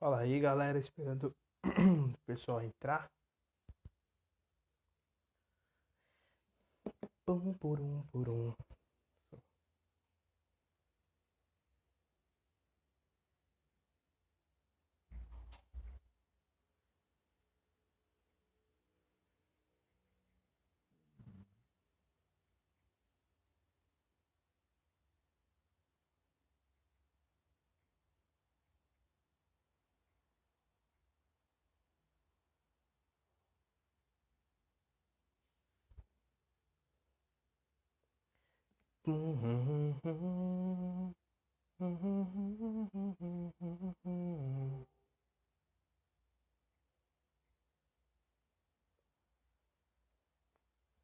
Fala aí, galera, esperando o pessoal entrar. Pum, purum, purum.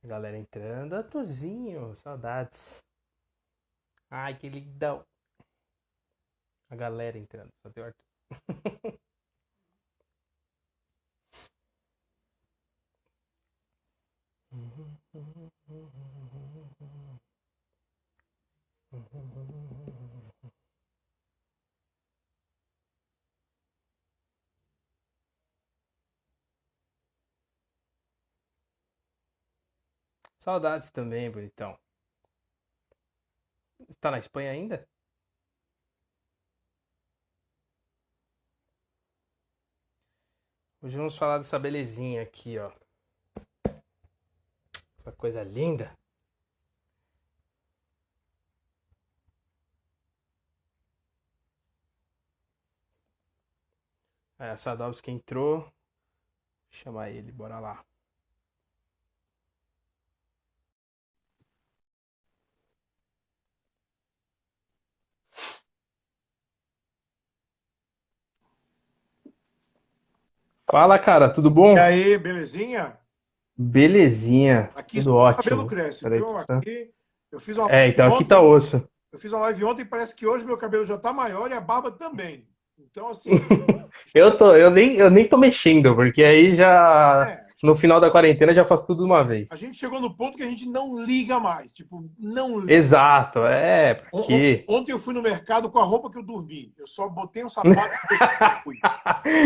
Galera entrando. Arthurzinho, saudades. Ai, que lindão. A galera entrando, só tem o Arthur. Saudades também, bonitão. Está na Espanha ainda? Hoje vamos falar dessa belezinha aqui, ó. Essa coisa linda. É, a Sadowski entrou. Vou chamar ele, bora lá. Fala, cara, tudo E bom? aí, belezinha? Belezinha, Aqui só tudo o cabelo ótimo. cresce, Peraí, viu? Aqui eu fiz uma É, live então aqui tá ontem, osso. parece que hoje meu cabelo já tá maior e a barba também. Então, assim, Eu nem tô mexendo, porque aí já é, no final da quarentena já faço tudo de uma a vez. gente chegou no ponto que a gente não liga mais, tipo, não liga. Exato, é, pra quê? Ontem eu fui no mercado com a roupa que eu dormi. Eu só botei um sapato e deixei e fui.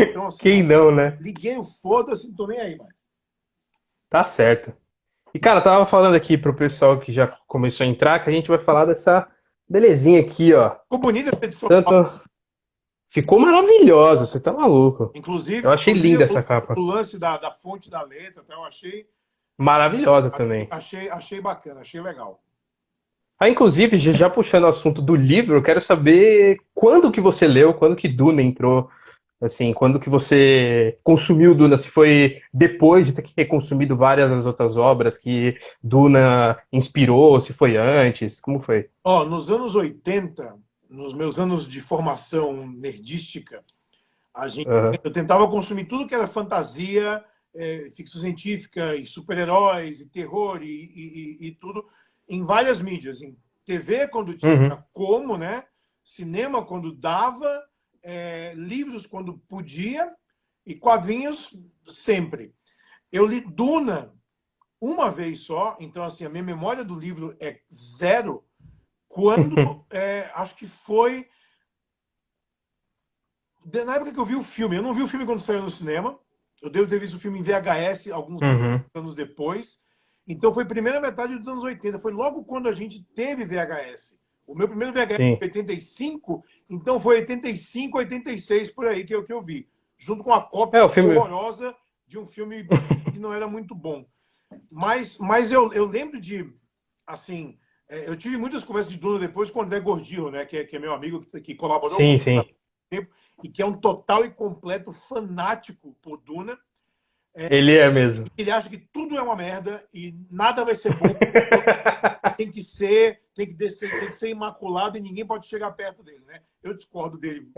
Então, assim, Quem não, né? liguei o foda-se, não tô nem aí mais. Tá certo. E cara, eu tava falando aqui pro pessoal que já começou a entrar que a gente vai falar dessa belezinha aqui, ó. Ficou bonita essa edição. Tanto ficou maravilhosa, você tá maluco. Inclusive, Eu achei linda essa capa. o lance da fonte da letra, tá? Eu Maravilhosa também. achei bacana, achei legal. Ah, inclusive, já puxando o assunto do livro, eu quero saber quando que você leu, quando que Duna entrou, assim, quando que você consumiu Duna, se foi depois de ter consumido várias das outras obras que Duna inspirou, se foi antes, como foi? Ó, nos anos 80, nos meus anos de formação nerdística, Aham. eu tentava consumir tudo que era fantasia, ficção científica, e super-heróis, e terror, e tudo, em várias mídias. Em TV, quando tinha Uhum. como, né? Cinema, quando dava, livros, quando podia, e quadrinhos, sempre. Eu li Duna uma vez só, então, assim, a minha memória do livro é zero, quando, acho que foi na época que eu vi o filme. Eu não vi o filme quando saiu no cinema. Eu devo ter visto o filme em VHS alguns Uhum. anos depois. Então foi primeira metade dos anos 80. Foi logo quando a gente teve VHS. O meu primeiro VHS Sim. foi 85, então foi 85, 86 por aí que eu vi. Junto com a cópia É, o filme. horrorosa de um filme que não era muito bom. Mas eu lembro de, assim, eu tive muitas conversas de Duna depois com o André Gordillo, né, que é meu amigo, que colaborou Sim, muito sim. tempo e que é um total e completo fanático por Duna. Ele é mesmo. Ele acha que tudo é uma merda e nada vai ser bom. Tem que ser imaculado e ninguém pode chegar perto dele, né? Eu discordo dele,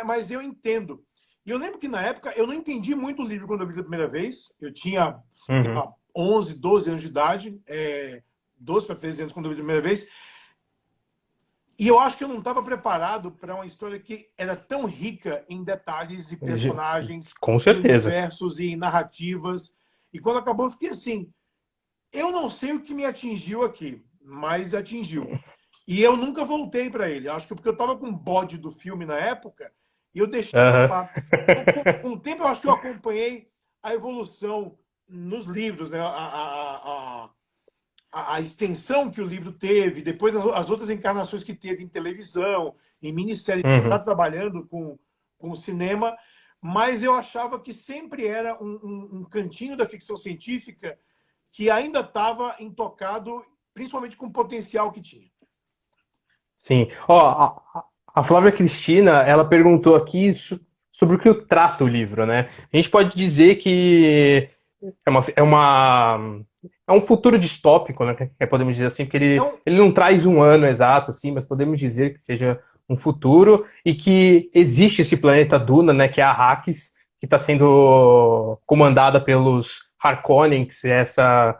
mas eu entendo. E eu lembro que na época eu não entendi muito o livro quando eu vi a primeira vez. Eu tinha, sei Uhum. lá, 11, 12 anos de idade, 12 para 13 anos quando eu vi a primeira vez. E eu acho que eu não estava preparado para uma história que era tão rica em detalhes e personagens, Com e certeza. universos e narrativas. E quando acabou, eu fiquei assim: eu não sei o que me atingiu aqui, mas atingiu. E eu nunca voltei para ele. Acho que porque eu estava com um bode do filme na época e eu deixei Aham. lá. Com o tempo, eu acho que eu acompanhei a evolução nos livros, né? A extensão que o livro teve, depois as outras encarnações que teve em televisão, em minissérie, está Uhum. trabalhando com o cinema, mas eu achava que sempre era um cantinho da ficção científica que ainda estava intocado, principalmente com o potencial que tinha. Sim. Ó, a Flávia Cristina, ela perguntou aqui sobre o que trata o livro, né? A gente pode dizer que é um futuro distópico, né? Podemos dizer assim, porque Então, ele não traz um ano exato, assim, mas podemos dizer que seja um futuro e que existe esse planeta Duna, né? Que é a Arrakis, que está sendo comandada pelos Harkonnen, que é essa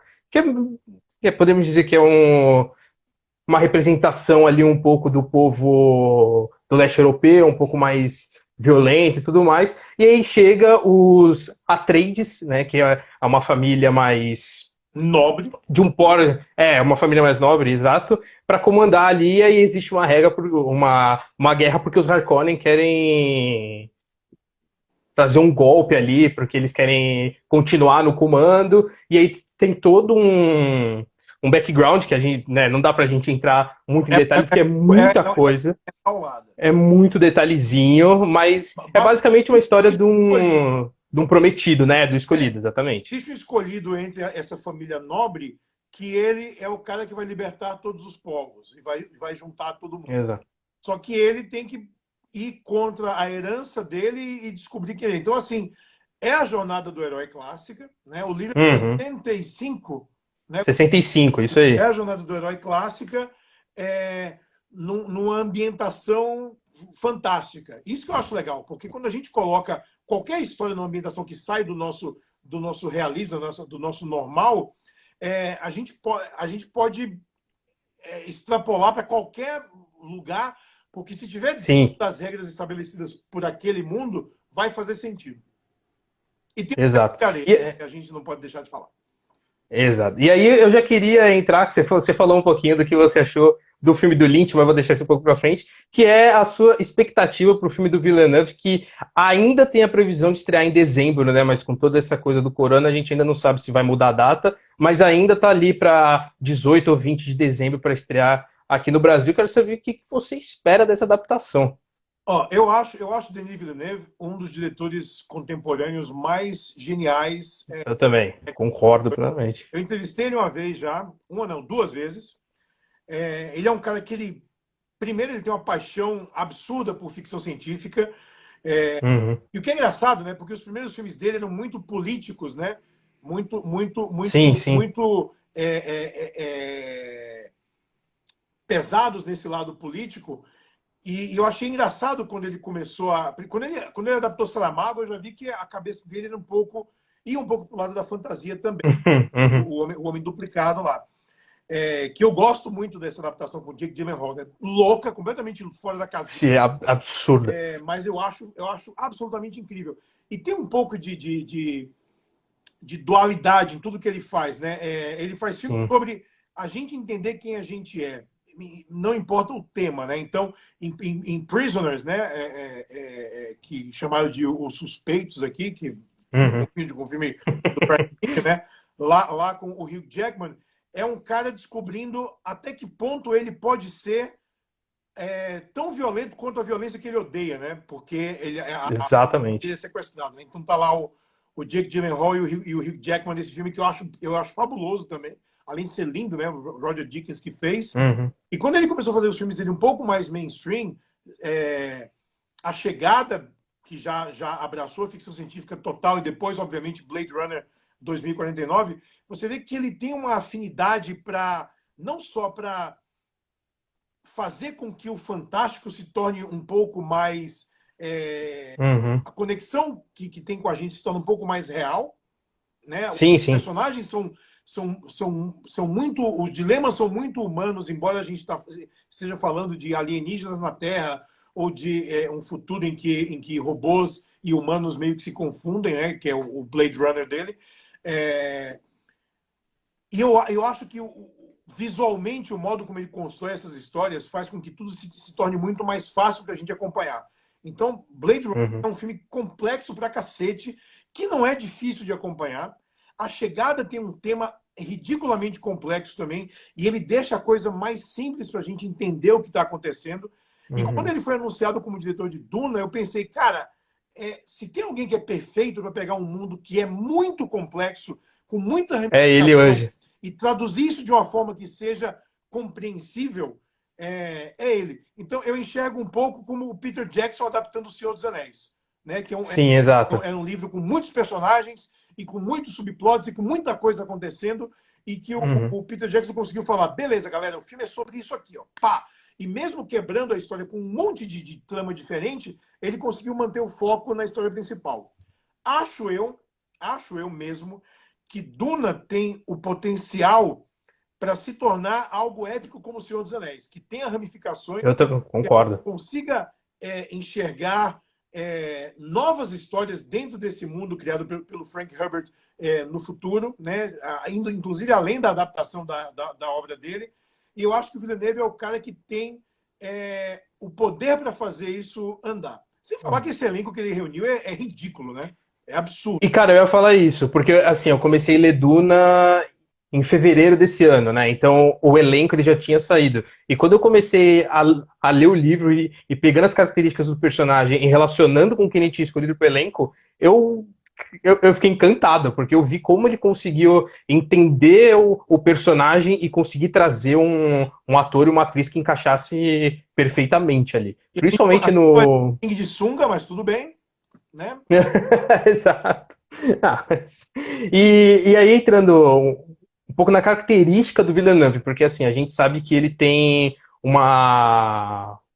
podemos dizer que é uma representação ali um pouco do povo do leste europeu, um pouco mais violento e tudo mais. E aí chega os Atreides, né, que é uma família mais nobre. de um por uma família mais nobre, exato, para comandar ali. E aí existe uma regra por uma guerra porque os Harkonnen querem trazer um golpe ali, porque eles querem continuar no comando, e aí tem todo um background que a gente, né, não dá pra gente entrar muito em É, detalhe, porque é é, muita é, coisa, é paulada. é muito detalhezinho, mas é Basta basicamente uma história o escolhido. de um prometido, né, do É, escolhido, exatamente. existe o escolhido entre essa família nobre, que ele é o cara que vai libertar todos os povos e vai juntar todo mundo. Exato. Só que ele tem que ir contra a herança dele e descobrir quem ele é. Então, assim, é a jornada do herói clássica, né? O livro é Uhum. 65, né? 65, isso É aí. a jornada do herói clássica, numa ambientação fantástica. Isso que eu acho legal, porque quando a gente coloca qualquer história numa ambientação que sai do nosso realismo, do nosso normal, a gente pode extrapolar para qualquer lugar, porque se tiver dentro Sim, das regras estabelecidas por aquele mundo, vai fazer sentido. E tem um exato. detalhe E, que a gente não pode deixar de falar. exato. E aí eu já queria entrar, que você falou um pouquinho do que você achou do filme do Lynch, mas vou deixar isso um pouco para frente, que é a sua expectativa para o filme do Villeneuve, que ainda tem a previsão de estrear em dezembro, né? Mas com toda essa coisa do corona, a gente ainda não sabe se vai mudar a data, mas ainda tá ali para 18 ou 20 de dezembro para estrear aqui no Brasil. Quero saber o que você espera dessa adaptação. Ó, eu acho Denis Villeneuve um dos diretores contemporâneos mais geniais. Eu também, concordo plenamente. Eu entrevistei ele uma vez já, uma não, duas vezes. Ele é um cara que primeiro, ele tem uma paixão absurda por ficção científica. Uhum. E o que é engraçado, né? Porque os primeiros filmes dele eram muito políticos, né? Sim, sim. Muito pesados nesse lado político. E eu achei engraçado quando ele começou a. Quando ele adaptou Saramago, eu já vi que a cabeça dele era ia um pouco para o lado da fantasia também. Uhum, uhum. O Homem Duplicado lá. Que eu gosto muito dessa adaptação com o Jake Gyllenhaal, né? Louca, completamente fora da casinha. Sim, é absurdo. Mas eu acho absolutamente incrível. E tem um pouco de dualidade em tudo que ele faz, né? Ele faz filme Sim. sobre a gente entender quem a gente é. Não importa o tema, né? Então, em Prisoners, né? Que chamaram de Os Suspeitos aqui, que Uhum. de um filme do Tarantino, né? Lá com o Hugh Jackman, é um cara descobrindo até que ponto ele pode ser tão violento quanto a violência que ele odeia, né? Porque ele Exatamente. é sequestrado, né? Então tá lá o Jake Gyllenhaal e o Hugh Jackman nesse filme que eu acho fabuloso também. Além de ser lindo, né? O Roger Deakins que fez. Uhum. E quando ele começou a fazer os filmes dele um pouco mais mainstream, a chegada que já abraçou a ficção científica total e depois, obviamente, Blade Runner 2049, você vê que ele tem uma afinidade para não só para fazer com que o fantástico se torne um pouco mais Uhum. a conexão que tem com a gente se torna um pouco mais real, né? Os Sim, sim. personagens são muito, os dilemas são muito humanos, embora a gente esteja falando de alienígenas na Terra ou de um futuro em que robôs e humanos meio que se confundem, né? Que é o Blade Runner dele. E eu acho que visualmente, o modo como ele constrói essas histórias faz com que tudo se torne muito mais fácil para a gente acompanhar. Então, Blade Runner Uhum. é um filme complexo pra cacete, que não é difícil de acompanhar. A Chegada tem um tema ridiculamente complexo também, e ele deixa a coisa mais simples para a gente entender o que está acontecendo. E quando Uhum. ele foi anunciado como diretor de Duna, eu pensei, cara, se tem alguém que é perfeito para pegar um mundo que é muito complexo, com muita É ele ramificação, hoje. e traduzir isso de uma forma que seja compreensível, é ele. Então, eu enxergo um pouco como o Peter Jackson adaptando O Senhor dos Anéis, né? Que Sim, exato. é um livro com muitos personagens e com muitos subplots e com muita coisa acontecendo, e que Uhum. o Peter Jackson conseguiu falar, beleza, galera, o filme é sobre isso aqui, ó, pá. E mesmo quebrando a história com um monte de trama diferente, ele conseguiu manter o foco na história principal. Acho eu mesmo, que Duna tem o potencial para se tornar algo épico como O Senhor dos Anéis, que tenha ramificações, Eu também que a gente concordo. consiga enxergar novas histórias dentro desse mundo criado pelo Frank Herbert no futuro, né? Indo inclusive além da adaptação da obra dele. E eu acho que o Villeneuve é o cara que tem o poder para fazer isso andar. Sem falar que esse elenco que ele reuniu é ridículo, né? É absurdo. E, cara, eu ia falar isso, porque, assim, eu comecei a ler Duna em fevereiro desse ano, né? Então, o elenco ele já tinha saído. E quando eu comecei a ler o livro e pegando as características do personagem e relacionando com quem ele tinha escolhido pro elenco, eu fiquei encantado, porque eu vi como ele conseguiu entender o personagem e conseguir trazer um ator e uma atriz que encaixasse perfeitamente ali. A Principalmente gente não no. é de sunga, mas tudo bem, né? Exato. E aí entrando um pouco na característica do Villeneuve, porque assim, a gente sabe que ele tem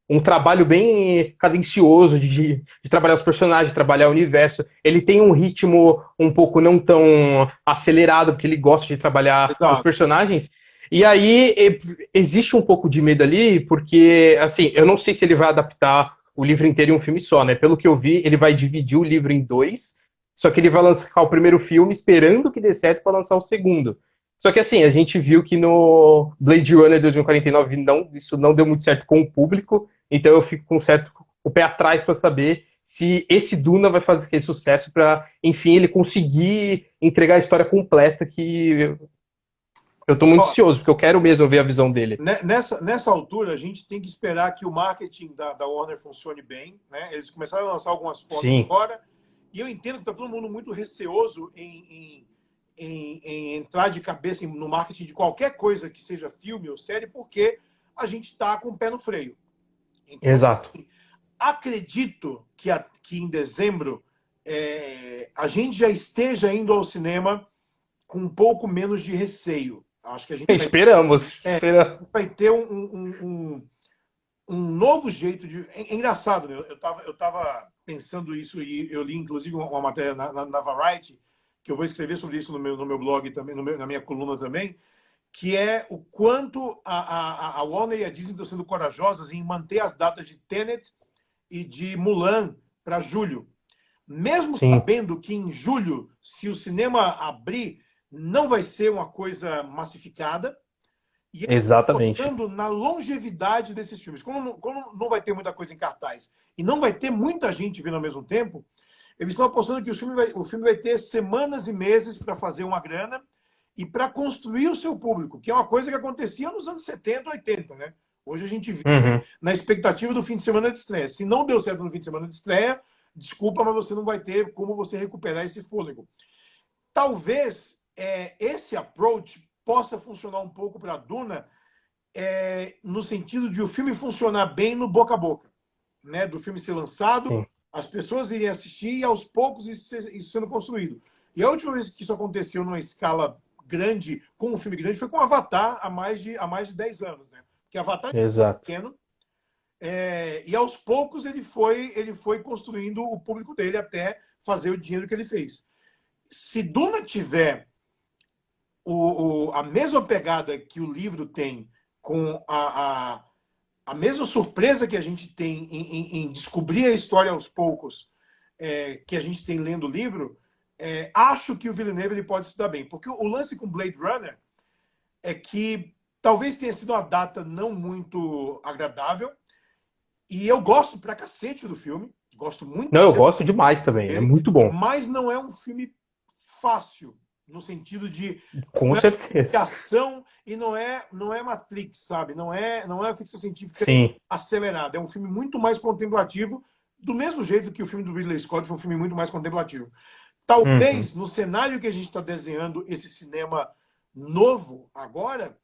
um trabalho bem cadencioso de trabalhar os personagens, de trabalhar o universo. Ele tem um ritmo um pouco não tão acelerado, porque ele gosta de trabalhar os Exato. personagens. E aí existe um pouco de medo ali, porque assim, eu não sei se ele vai adaptar o livro inteiro em um filme só, né? Pelo que eu vi, ele vai dividir o livro em dois, só que ele vai lançar o primeiro filme esperando que dê certo para lançar o segundo. Só que assim, a gente viu que no Blade Runner 2049 isso não deu muito certo com o público, então eu fico com certo o pé atrás para saber se esse Duna vai fazer sucesso para, enfim, ele conseguir entregar a história completa que eu tô muito Ó, ansioso, porque eu quero mesmo ver a visão dele. nessa altura, a gente tem que esperar que o marketing da Warner funcione bem, né? Eles começaram a lançar algumas fotos Sim. agora, e eu entendo que está todo mundo muito receoso em entrar de cabeça no marketing de qualquer coisa que seja filme ou série, porque a gente está com o pé no freio. Então, Exato. acredito que em dezembro a gente já esteja indo ao cinema com um pouco menos de receio. Acho que a gente Esperamos. vai ter um novo jeito de. É engraçado, né? Eu tava pensando isso e eu li, inclusive, uma matéria na Variety, que eu vou escrever sobre isso no meu blog também, na minha coluna também, que é o quanto a Warner e a Disney estão sendo corajosas em manter as datas de Tenet e de Mulan para julho. Mesmo Sim, sabendo que em julho, se o cinema abrir, não vai ser uma coisa massificada, e eles estão exatamente. apostando na longevidade desses filmes. Como não vai ter muita coisa em cartaz e não vai ter muita gente vendo ao mesmo tempo, eles estão apostando que o filme vai ter semanas e meses para fazer uma grana e para construir o seu público, que é uma coisa que acontecia nos anos 70, 80, né? Hoje a gente vive Uhum. na expectativa do fim de semana de estreia. Se não deu certo no fim de semana de estreia, desculpa, mas você não vai ter como você recuperar esse fôlego. Talvez esse approach possa funcionar um pouco para a Duna, no sentido de o filme funcionar bem no boca a boca, né? Do filme ser lançado, Sim. as pessoas irem assistir e aos poucos isso sendo construído. E a última vez que isso aconteceu numa escala grande, com um filme grande, foi com Avatar há mais de 10 anos, né? Porque Avatar é Exato. pequeno, e aos poucos ele foi construindo o público dele até fazer o dinheiro que ele fez. Se Duna tiver a mesma pegada que o livro tem, com a mesma surpresa que a gente tem em descobrir a história aos poucos, que a gente tem lendo o livro, acho que o Villeneuve ele pode se dar bem. Porque o lance com Blade Runner é que Talvez tenha sido uma data não muito agradável. E eu gosto pra cacete do filme. Gosto muito Não, eu gosto demais também, é dele. muito bom. Mas não é um filme fácil. No sentido de Com certeza. ação e não é Matrix, sabe? Não é ficção científica Sim. acelerada. É um filme muito mais contemplativo, do mesmo jeito que o filme do Ridley Scott foi um filme muito mais contemplativo. Uhum. Talvez, no cenário que a gente está desenhando esse cinema novo agora,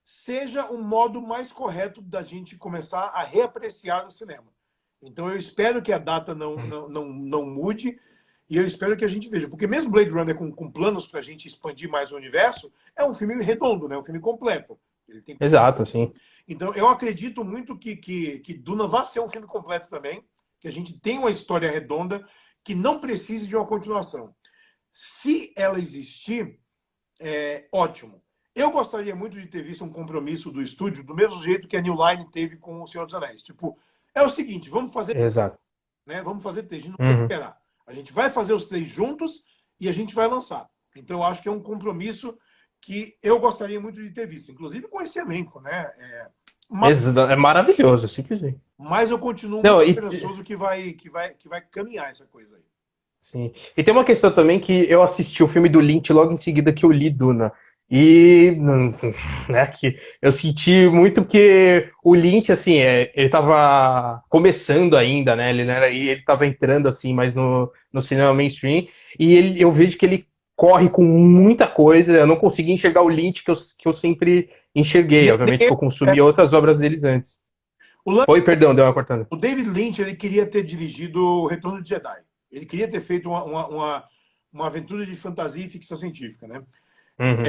seja um modo mais correto da gente começar a reapreciar o cinema. Então eu espero que a data não mude e eu espero que a gente veja. Porque mesmo Blade Runner com planos para a gente expandir mais o universo, é um filme redondo, né? Um filme completo. Ele tem... Exato, sim. Então eu acredito muito que Duna vai ser um filme completo também, que a gente tem uma história redonda que não precise de uma continuação. Se ela existir, ótimo. Eu gostaria muito de ter visto um compromisso do estúdio, do mesmo jeito que a New Line teve com O Senhor dos Anéis. Tipo, é o seguinte, vamos fazer, Exato. né? Vamos fazer três, a gente não vai Uhum. esperar. A gente vai fazer os três juntos e a gente vai lançar. Então, eu acho que é um compromisso que eu gostaria muito de ter visto, inclusive com esse elenco, né? Mas, É maravilhoso, simplesmente. mas eu continuo muito Não, esperançoso que vai caminhar essa coisa aí. sim. E tem uma questão também que eu assisti o filme do Lynch logo em seguida que eu li Duna. E né, que eu senti muito que o Lynch, assim, ele tava começando ainda, né? Ele não era, e ele tava entrando assim, mais no cinema mainstream. E eu vejo que ele corre com muita coisa. Eu não consegui enxergar o Lynch que eu sempre E enxerguei. Obviamente que eu consumi outras obras dele antes. o, Lan- Oi, perdão, deu uma cortada. o David Lynch ele queria ter dirigido O Retorno de Jedi. Ele queria ter feito uma aventura de fantasia e ficção científica, né? Uhum.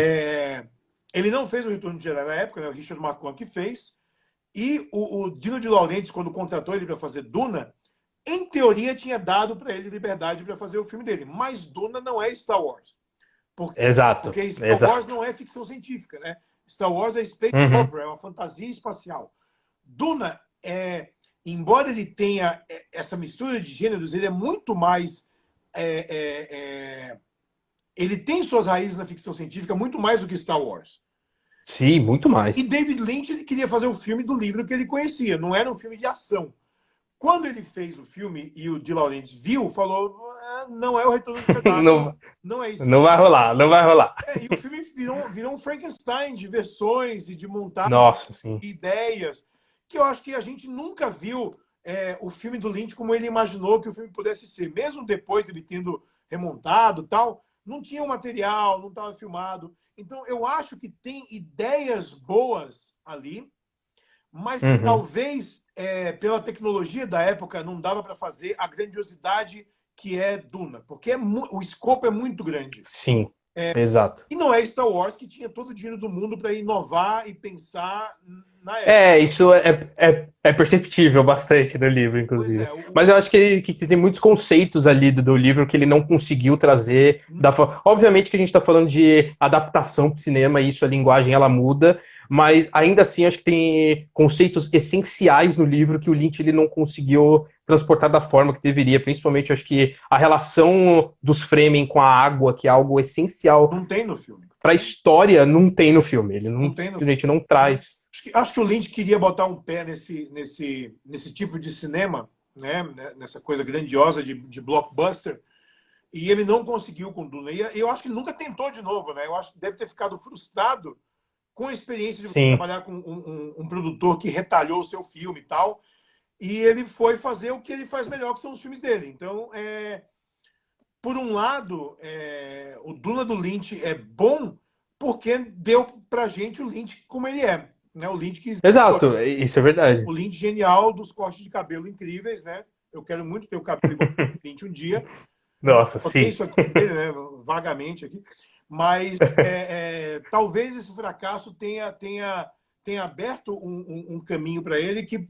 Ele não fez o Retorno de Jedi na época, né? O Richard McConnell que fez. E o Dino de Laurentiis, quando contratou ele para fazer Duna, em teoria tinha dado para ele liberdade para fazer o filme dele. Mas Duna não é Star Wars. Exato, Porque Star Wars exato. não é ficção científica, né? Star Wars é space Uhum. opera, é uma fantasia espacial. Duna, embora ele tenha essa mistura de gêneros, ele é muito mais. Ele tem suas raízes na ficção científica muito mais do que Star Wars. Sim, muito E mais. David Lynch ele queria fazer um filme do livro que ele conhecia, não era um filme de ação. Quando ele fez o filme e o de Laurentiis viu, falou: não é o Retorno de Jedi, Não, não é isso. não vai rolar, não vai rolar. E o filme virou um Frankenstein de versões e de montar Nossa, sim. ideias, que eu acho que a gente nunca viu o filme do Lynch como ele imaginou que o filme pudesse ser. Mesmo depois ele tendo remontado tal, não tinha o material, não estava filmado. Então eu acho que tem ideias boas ali, mas Uhum. talvez pela tecnologia da época não dava para fazer a grandiosidade que é Duna, porque o escopo é muito grande. Sim, exato. E não é Star Wars que tinha todo o dinheiro do mundo para inovar e pensar na época. Isso é perceptível bastante no livro, Pois inclusive. é, Mas eu acho que tem muitos conceitos ali do livro que ele não conseguiu trazer. Obviamente que a gente está falando de adaptação para o cinema, e isso a linguagem ela muda, mas ainda assim acho que tem conceitos essenciais no livro que o Lynch ele não conseguiu transportar da forma que deveria. Principalmente acho que a relação dos Fremen com a água, que é algo essencial não tem no filme. para a história, não tem no filme. Ele Não não, tem no simplesmente não traz. acho que o Lynch queria botar um pé nesse tipo de cinema, né? Nessa coisa grandiosa de blockbuster, e ele não conseguiu com Duna. E eu acho que ele nunca tentou de novo, né? Eu acho que deve ter ficado frustrado com a experiência de Sim. trabalhar com um produtor que retalhou o seu filme e tal. E ele foi fazer o que ele faz melhor, que são os filmes dele. Então, por um lado, o Duna do Lynch é bom porque deu pra gente o Lynch como ele é. Né? O Lynch que Exato, isso é verdade. o Lynch genial dos cortes de cabelo incríveis, né? Eu quero muito ter o cabelo igual do Lynch um dia. Nossa, Botei sim. isso aqui dele, né? Vagamente aqui. Mas talvez esse fracasso tenha aberto um caminho para ele que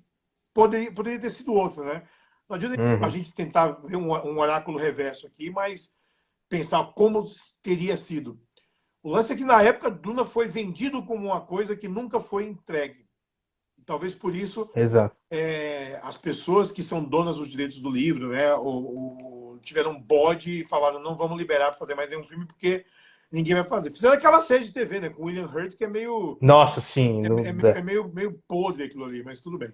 poderia ter sido outro, né? Não adianta a Uhum. gente tentar ver um oráculo reverso aqui, mas pensar como teria sido. O lance é que na época Duna foi vendido como uma coisa que nunca foi entregue. Talvez por isso Exato. as pessoas que são donas dos direitos do livro, né, tiveram um bode e falaram não vamos liberar para fazer mais nenhum filme porque ninguém vai fazer. Fizeram aquela série de TV, né, com William Hurt, que é meio, Nossa, sim. meio podre aquilo ali, mas tudo bem.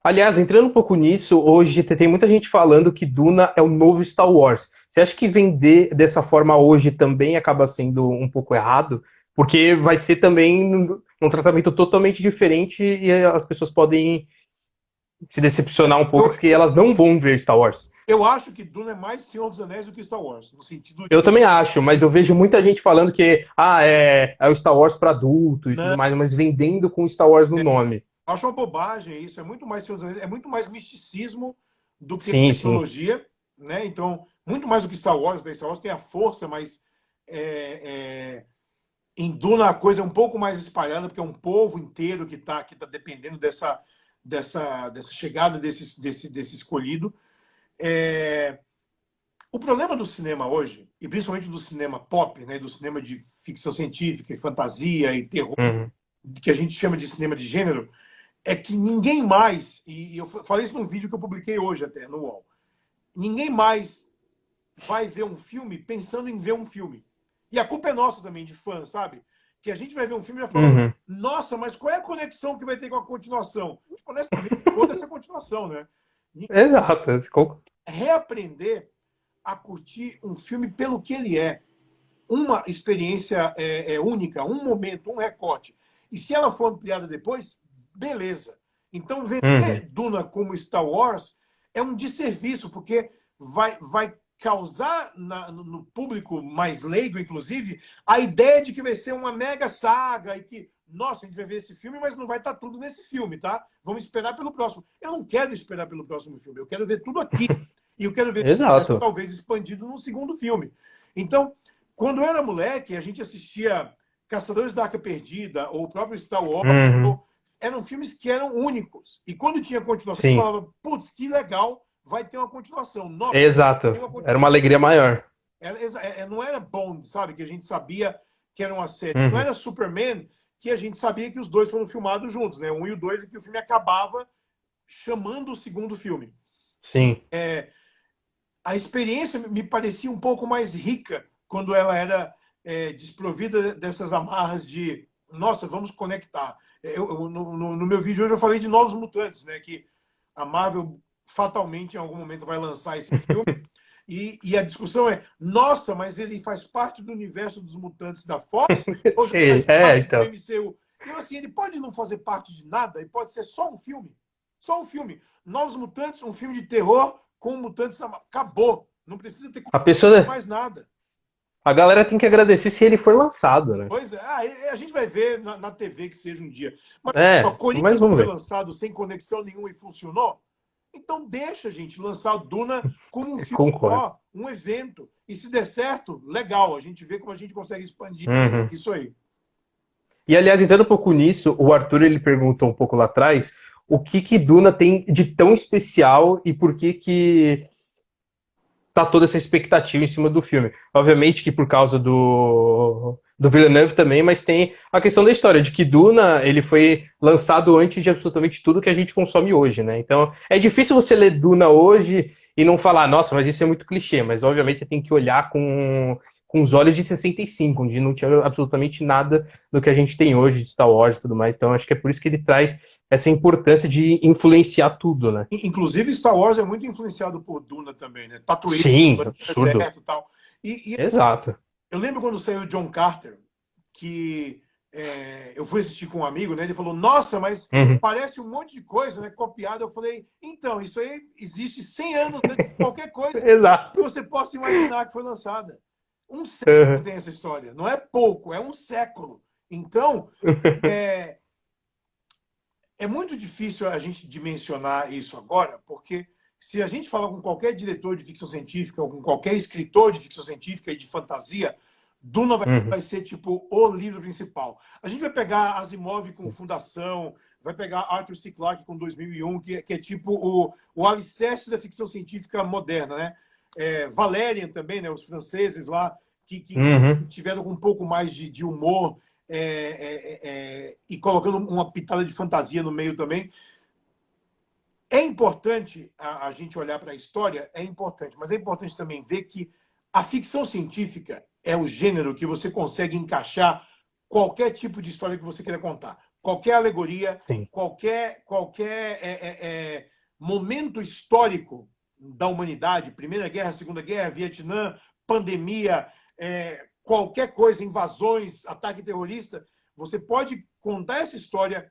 Aliás, entrando um pouco nisso, hoje tem muita gente falando que Duna é o novo Star Wars. Você acha que vender dessa forma hoje também acaba sendo um pouco errado? Porque vai ser também um tratamento totalmente diferente e as pessoas podem se decepcionar um pouco Eu, porque elas não vão ver Star Wars. eu acho que Duna é mais Senhor dos Anéis do que Star Wars, no sentido Eu de... também acho, mas eu vejo muita gente falando que é o Star Wars para adulto e tudo Não, mais, mas vendendo com Star Wars no nome. acho uma bobagem isso, é muito mais Senhor dos Anéis, é muito mais misticismo do que Sim, sim. tecnologia, né? Então, muito mais do que Star Wars, né? Star Wars tem a força, mas é, é, em Duna a coisa é um pouco mais espalhada, porque é um povo inteiro que tá dependendo dessa chegada desse escolhido. É, o problema do cinema hoje, e principalmente do cinema pop, né, do cinema de ficção científica, e fantasia e terror, Uhum. que a gente chama de cinema de gênero, é que ninguém mais, e eu falei isso num vídeo que eu publiquei hoje até no UOL, ninguém mais vai ver um filme pensando em ver um filme. E a culpa é nossa também, de fã, sabe? Que a gente vai ver um filme e já fala, Uhum. nossa, mas qual é a conexão que vai ter com a continuação? Tipo, honestamente, toda essa continuação, né? Exato. Reaprender a curtir um filme pelo que ele é. Uma experiência única, um momento, um recorte. E se ela for ampliada depois, beleza. Então, Uhum. vender Duna como Star Wars é um desserviço, porque vai causar no público mais leigo, inclusive, a ideia de que vai ser uma mega saga e que, nossa, a gente vai ver esse filme, mas não vai estar tudo nesse filme, tá? Vamos esperar pelo próximo. Eu não quero esperar pelo próximo filme, eu quero ver tudo aqui. E eu quero ver Exato. talvez expandido num segundo filme. Então, quando eu era moleque, a gente assistia Caçadores da Arca Perdida, ou o próprio Star Wars, Uhum. eram filmes que eram únicos. E quando tinha continuação, eu Sim, falava, putz, que legal, vai ter uma continuação. Nossa, exato. tem uma Era continuação. uma alegria maior. Não era Bond, sabe? Que a gente sabia que era uma série. Não Uhum. era Superman, que a gente sabia que os dois foram filmados juntos, né? Um e o dois, e que o filme acabava chamando o segundo filme. Sim. A experiência me parecia um pouco mais rica quando ela era desprovida dessas amarras de, nossa, vamos conectar. No meu vídeo hoje eu falei de Novos Mutantes, né? Que a Marvel fatalmente em algum momento vai lançar esse filme. E a discussão é, nossa, mas ele faz parte do universo dos mutantes da Fox ou já Sim, faz parte do então. MCU? E eu, assim, ele pode não fazer parte de nada, ele pode ser só um filme. Só um filme. Novos Mutantes, um filme de terror com mutantes. Acabou. Não precisa ter A pessoa, mais nada. a galera tem que agradecer se ele for lançado, né? Pois é, a gente vai ver na TV que seja um dia. Mas a Mas Coringa não vamos foi ver. lançado sem conexão nenhuma e funcionou? Então deixa, gente, lançar o Duna como um filme Concordo. só, um evento. E se der certo, legal. A gente vê como a gente consegue expandir Uhum. isso aí. E aliás, entrando um pouco nisso, o Arthur ele perguntou um pouco lá atrás o que Duna tem de tão especial e por que tá toda essa expectativa em cima do filme. Obviamente que por causa do Villeneuve também, mas tem a questão da história, de que Duna ele foi lançado antes de absolutamente tudo que a gente consome hoje, né? Então é difícil você ler Duna hoje e não falar, nossa, mas isso é muito clichê, mas obviamente você tem que olhar com os olhos de 65, onde não tinha absolutamente nada do que a gente tem hoje de Star Wars e tudo mais. Então acho que é por isso que ele traz essa importância de influenciar tudo, né? Inclusive, Star Wars é muito influenciado por Duna também, né? Tatooine, Sim, absurdo. deserto e tal. E Exato. eu lembro quando saiu John Carter, que eu fui assistir com um amigo, né? Ele falou, nossa, mas Uhum. parece um monte de coisa, né? Copiada. Eu falei, então, isso aí existe 100 anos antes de qualquer coisa que Exato. você possa imaginar que foi lançada. Um século Uhum. tem essa história. Não é pouco, é um século. Então, é muito difícil a gente dimensionar isso agora, porque se a gente falar com qualquer diretor de ficção científica, ou com qualquer escritor de ficção científica e de fantasia, Duna Uhum. vai ser tipo o livro principal. A gente vai pegar Asimov com Fundação, vai pegar Arthur C. Clarke com 2001, que é tipo o alicerce da ficção científica moderna, né? Valerian também, né? Os franceses lá que Uhum. tiveram um pouco mais de humor e colocando uma pitada de fantasia no meio também. É importante a gente olhar para a história, é importante, mas é importante também ver que a ficção científica é o gênero que você consegue encaixar qualquer tipo de história que você queira contar. Qualquer alegoria, Sim. qualquer momento histórico da humanidade, Primeira Guerra, Segunda Guerra, Vietnã, pandemia, qualquer coisa, invasões, ataque terrorista, você pode contar essa história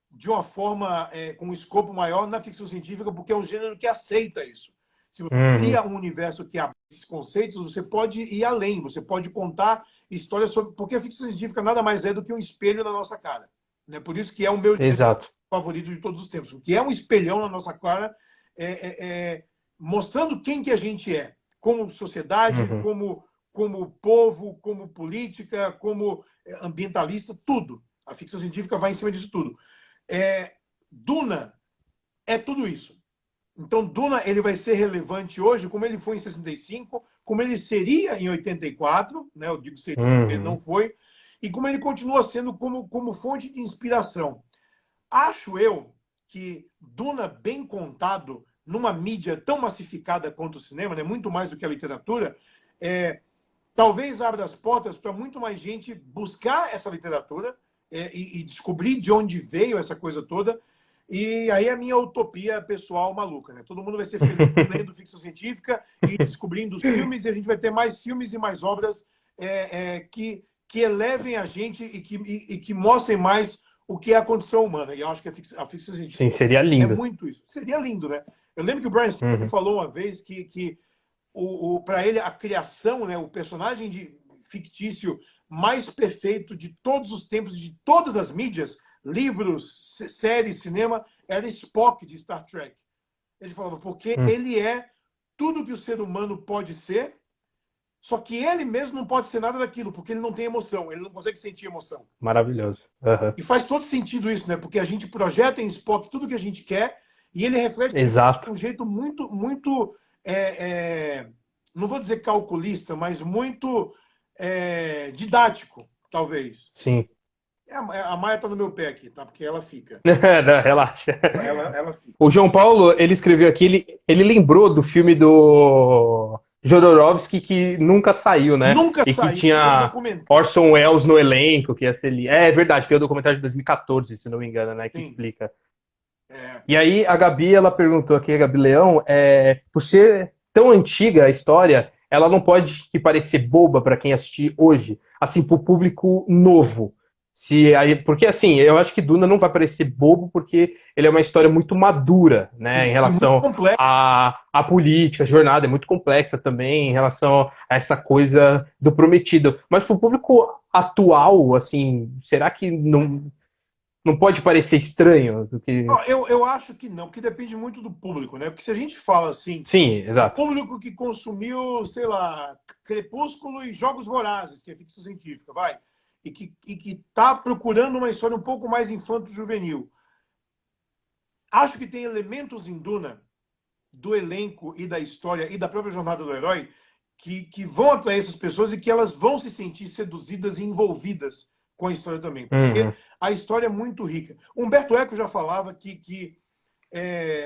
de uma forma com um escopo maior na ficção científica, porque é um gênero que aceita isso. Se você cria um universo que abre esses conceitos, você pode ir além, você pode contar histórias sobre... Porque a ficção científica nada mais é do que um espelho na nossa cara. Né? Por isso que é o meu Exato. favorito de todos os tempos, porque é um espelhão na nossa cara, mostrando quem que a gente é, como sociedade, como povo, como política, como ambientalista, tudo. A ficção científica vai em cima disso tudo. Duna é tudo isso. Então, Duna ele vai ser relevante hoje, como ele foi em 65, como ele seria em 84, né? Eu digo seria, porque ele não foi, e como ele continua sendo como fonte de inspiração. Acho eu que Duna, bem contado, numa mídia tão massificada quanto o cinema, né? Muito mais do que a literatura, talvez abra as portas para muito mais gente buscar essa literatura e descobrir de onde veio essa coisa toda. E aí a minha utopia pessoal maluca, né? Todo mundo vai ser feliz lendo ficção científica e descobrindo os filmes, e a gente vai ter mais filmes e mais obras que elevem a gente e que mostrem mais o que é a condição humana. E eu acho que a ficção científica Sim, seria lindo. é muito isso. Seria lindo, né? Eu lembro que o Brian Singer falou uma vez que para ele a criação, né, o personagem fictício mais perfeito de todos os tempos, de todas as mídias, livros, séries, cinema, era Spock de Star Trek. Ele falava, porque ele é tudo que o ser humano pode ser, só que ele mesmo não pode ser nada daquilo, porque ele não tem emoção, ele não consegue sentir emoção. Maravilhoso. E faz todo sentido isso, né? Porque a gente projeta em Spock tudo que a gente quer e ele reflete Exato. de um jeito muito não vou dizer calculista, mas muito didático, talvez. Sim. A Maia tá no meu pé aqui, tá? Porque ela fica. Não, relaxa. Ela fica. O João Paulo, ele escreveu aqui, ele lembrou do filme do Jodorowsky que nunca saiu, né? Nunca e saiu. que tinha Orson Welles no elenco, que ia ser... É verdade, tem o documentário de 2014, se não me engano, né? Que explica. E aí a Gabi, ela perguntou aqui, a Gabi Leão, por ser tão antiga a história, ela não pode parecer boba para quem assistir hoje, assim, pro público novo. Porque, assim, eu acho que Duna não vai parecer bobo porque ele é uma história muito madura, né, em relação à política, a jornada é muito complexa também, em relação a essa coisa do prometido. Mas para o público atual, assim, será que não pode parecer estranho? Eu acho que não, porque depende muito do público, né? Porque se a gente fala assim, sim, exato. Público que consumiu, sei lá, Crepúsculo e Jogos Vorazes, que é ficção científica, vai, e que está procurando uma história um pouco mais infanto-juvenil. Acho que tem elementos em Duna, do elenco e da história e da própria jornada do herói, que vão atrair essas pessoas e que elas vão se sentir seduzidas e envolvidas com a história também. Porque a história é muito rica. Humberto Eco já falava que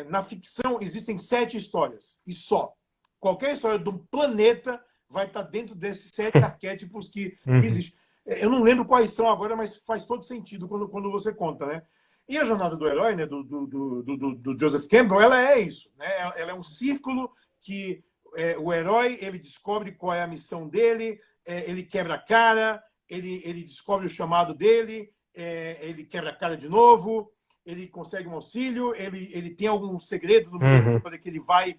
na ficção existem 7 histórias, e só. Qualquer história de um planeta vai estar dentro desses 7 arquétipos que existem. Eu não lembro quais são agora, mas faz todo sentido quando você conta, né? E a jornada do herói, né, do Joseph Campbell, ela é isso, né? Ela é um círculo que o herói ele descobre qual é a missão dele, ele quebra a cara, ele descobre o chamado dele, ele quebra a cara de novo, ele consegue um auxílio, ele tem algum segredo no mundo para que ele vai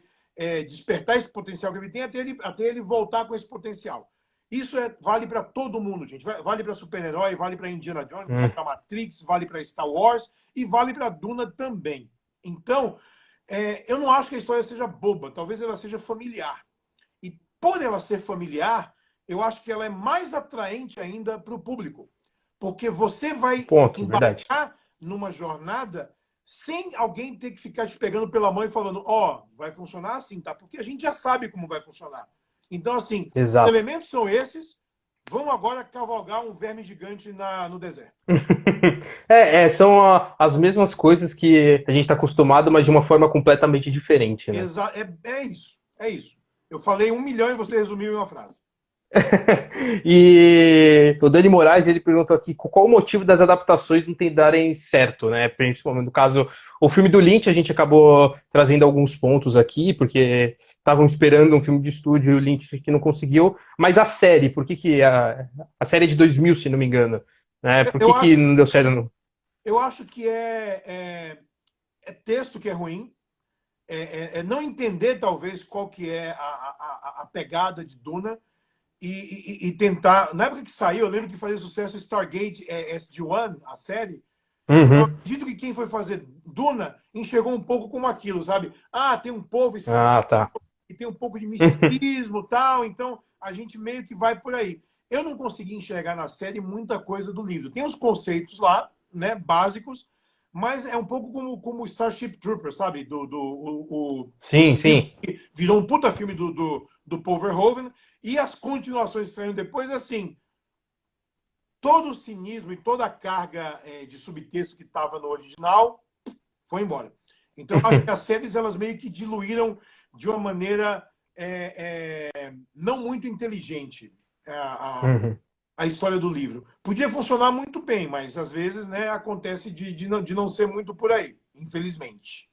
despertar esse potencial que ele tem até ele voltar com esse potencial. Isso vale para todo mundo, gente. Vale para super-herói, vale para Indiana Jones, vale para Matrix, vale para Star Wars e vale para Duna também. Então, eu não acho que a história seja boba. Talvez ela seja familiar. E por ela ser familiar, eu acho que ela é mais atraente ainda para o público. Porque você vai embarcar numa jornada sem alguém ter que ficar te pegando pela mão e falando, vai funcionar assim, tá? Porque a gente já sabe como vai funcionar. Então, assim, os elementos são esses. Vão agora cavalgar um verme gigante no deserto. São as mesmas coisas que a gente está acostumado, mas de uma forma completamente diferente, né? É isso. Eu falei 1 milhão e você resumiu em uma frase. E o Dani Moraes, ele perguntou aqui qual o motivo das adaptações não darem certo, né? Principalmente no caso, o filme do Lynch, a gente acabou trazendo alguns pontos aqui, porque estavam esperando um filme de estúdio e o Lynch que não conseguiu. Mas a série, por que que a série é de 2000, se não me engano, né? Por Eu que acho, não deu certo? No... eu acho que é texto que é ruim, é não entender talvez qual que é a pegada de Duna e tentar. Na época que saiu, eu lembro que fazia sucesso Stargate SG-1, a série. Eu Uhum. acredito que quem foi fazer Duna enxergou um pouco como aquilo, sabe? Ah, tem um povo Ah, tá. e tem um pouco de misticismo tal, então a gente meio que vai por aí. Eu não consegui enxergar na série muita coisa do livro. Tem os conceitos lá, né, básicos, mas é um pouco como o Starship Troopers, sabe? Sim, O livro sim. que virou um puta filme do Paul Verhoeven, e as continuações que saíram depois, assim, todo o cinismo e toda a carga de subtexto que estava no original foi embora. Então, acho que as séries elas meio que diluíram de uma maneira não muito inteligente Uhum. a história do livro. Podia funcionar muito bem, mas às vezes, né, acontece de não ser muito por aí, infelizmente.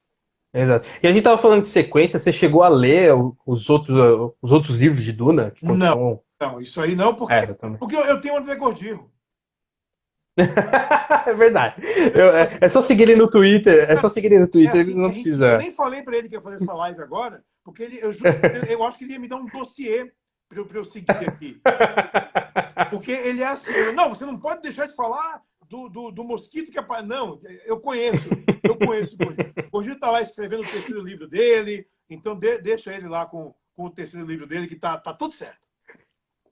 Exato. E a gente tava falando de sequência, você chegou a ler os outros livros de Duna que Não, continuam? não, isso aí não, É, eu também. porque eu tenho o André Gordirro. É verdade. É só seguir ele no Twitter. É só seguir ele no É Twitter, ele assim, não eu precisa. nem falei para ele que ia fazer essa live agora, porque eu acho que ele ia me dar um dossiê para eu seguir aqui. Porque ele é assim, não, você não pode deixar de falar do mosquito que é. Não, eu conheço o Gordinho. O Gordinho está lá escrevendo o terceiro livro dele, então deixa ele lá com o terceiro livro dele, que tá tudo certo.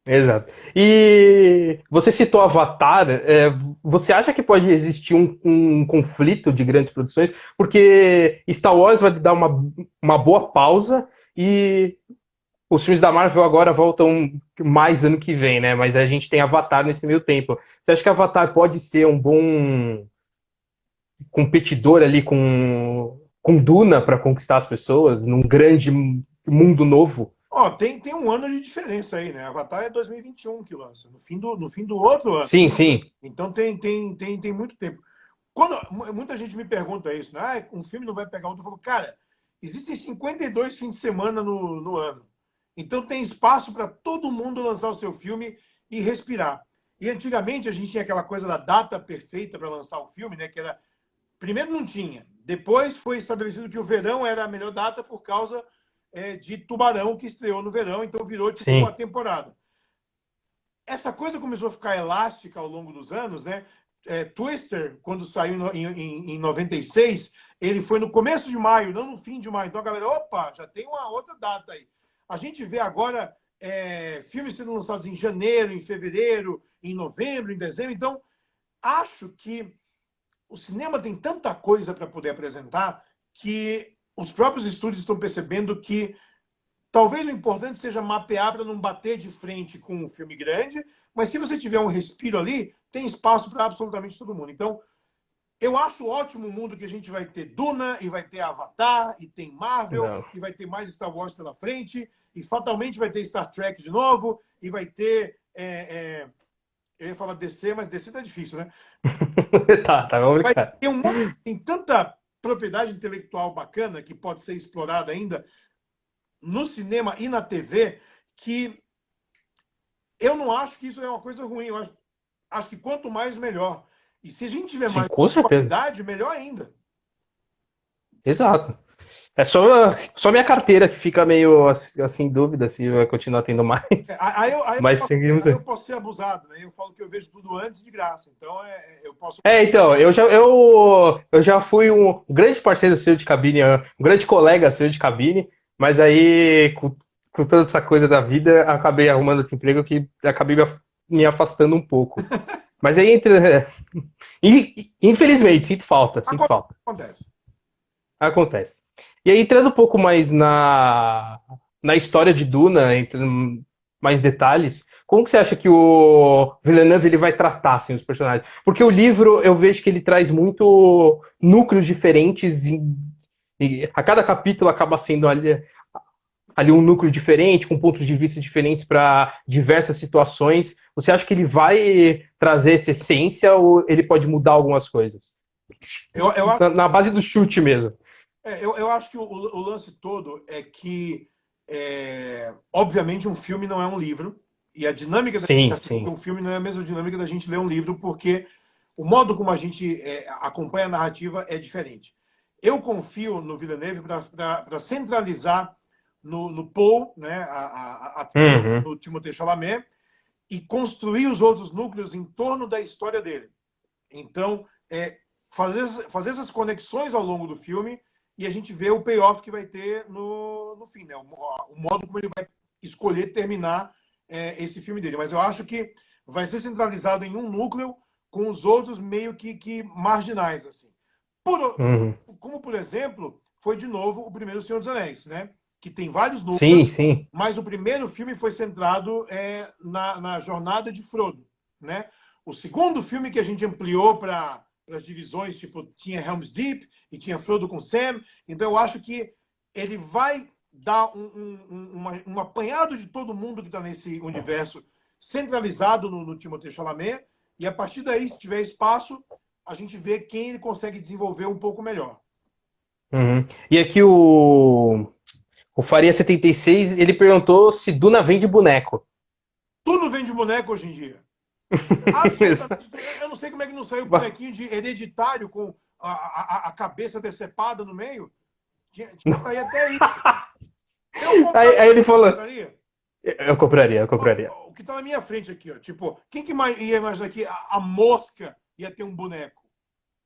Exato. E você citou Avatar. Você acha que pode existir um conflito de grandes produções? Porque Star Wars vai dar uma boa pausa e os filmes da Marvel agora voltam mais ano que vem, né? Mas a gente tem Avatar nesse meio tempo. Você acha que Avatar pode ser um bom competidor ali com Duna para conquistar as pessoas num grande mundo novo? Ó, tem um ano de diferença aí, né? Avatar é 2021 que lança, no fim do outro ano. Sim, sim. Então tem muito tempo. Quando muita gente me pergunta isso, né? Ah, um filme não vai pegar outro, eu falo, cara, existem 52 fins de semana no ano. Então tem espaço para todo mundo lançar o seu filme e respirar. E antigamente a gente tinha aquela coisa da data perfeita para lançar o filme, né? Que era primeiro não tinha, depois foi estabelecido que o verão era a melhor data por causa de Tubarão que estreou no verão, então virou tipo Sim. uma temporada. Essa coisa começou a ficar elástica ao longo dos anos, né? Twister, quando saiu em 96, ele foi no começo de maio, não no fim de maio. Então a galera, opa, já tem uma outra data aí. A gente vê agora filmes sendo lançados em janeiro, em fevereiro, em novembro, em dezembro. Então, acho que o cinema tem tanta coisa para poder apresentar que os próprios estúdios estão percebendo que talvez o importante seja mapear para não bater de frente com um filme grande, mas se você tiver um respiro ali, tem espaço para absolutamente todo mundo. Então, eu acho ótimo o mundo que a gente vai ter Duna, e vai ter Avatar, e tem Marvel, Não. e vai ter mais Star Wars pela frente, e fatalmente vai ter Star Trek de novo, e vai ter. Eu ia falar DC, mas DC tá difícil, né? Tá Vai complicado. ter um monte, tem tanta propriedade intelectual bacana que pode ser explorada ainda no cinema e na TV, que eu não acho que isso é uma coisa ruim. Eu acho que quanto mais, melhor. E se a gente tiver Sim, mais com certeza. qualidade, melhor ainda. Exato. É só minha carteira que fica meio assim, em dúvida se vai continuar tendo mais. Mas seguimos Aí aí. eu posso ser abusado, né? Eu falo que eu vejo tudo antes de graça. Então, eu posso. Então, eu já fui um grande parceiro seu de cabine, um grande colega seu de cabine, mas aí, com toda essa coisa da vida, acabei arrumando esse emprego que acabei me afastando um pouco. Mas aí, infelizmente, sinto falta, sinto falta. Acontece. Acontece. E aí, entrando um pouco mais na história de Duna, entrando mais detalhes, como que você acha que o Villeneuve ele vai tratar assim, os personagens? Porque o livro, eu vejo que ele traz muito núcleos diferentes e a cada capítulo acaba sendo ali ali um núcleo diferente, com pontos de vista diferentes para diversas situações. Você acha que ele vai trazer essa essência ou ele pode mudar algumas coisas? Eu, Na base do chute mesmo. eu acho que o lance todo é que, obviamente, um filme não é um livro, e a dinâmica da gente Sim, assistir sim. um filme não é a mesma dinâmica da gente ler um livro, porque o modo como a gente acompanha a narrativa é diferente. Eu confio no Villeneuve para centralizar no Paul, né, Uhum. no Timothée Chalamet, e construir os outros núcleos em torno da história dele. Então, fazer essas conexões ao longo do filme e a gente vê o payoff que vai ter no fim, né? O modo como ele vai escolher terminar esse filme dele. Mas eu acho que vai ser centralizado em um núcleo com os outros meio que marginais, assim. Uhum. Como, por exemplo, foi de novo o primeiro Senhor dos Anéis, né? Que tem vários Sim, núcleos, sim. mas o primeiro filme foi centrado na jornada de Frodo, né? O segundo filme que a gente ampliou para as divisões, tipo, tinha Helm's Deep e tinha Frodo com Sam. Então eu acho que ele vai dar um apanhado de todo mundo que está nesse universo centralizado no Timothée Chalamet. E a partir daí, se tiver espaço, a gente vê quem ele consegue desenvolver um pouco melhor. Uhum. E aqui o Faria 76 ele perguntou se Duna vem de boneco. Tudo vem de boneco hoje em dia. Absolutamente tudo. Eu não sei como é que não saiu o bonequinho de Hereditário com a cabeça decepada no meio. Tinha que sair até isso. Eu Aí compraria. ele falou, Compraria. eu compraria, eu compraria. O que está na minha frente aqui, ó. Tipo, quem que ia imaginar que a mosca ia ter um boneco?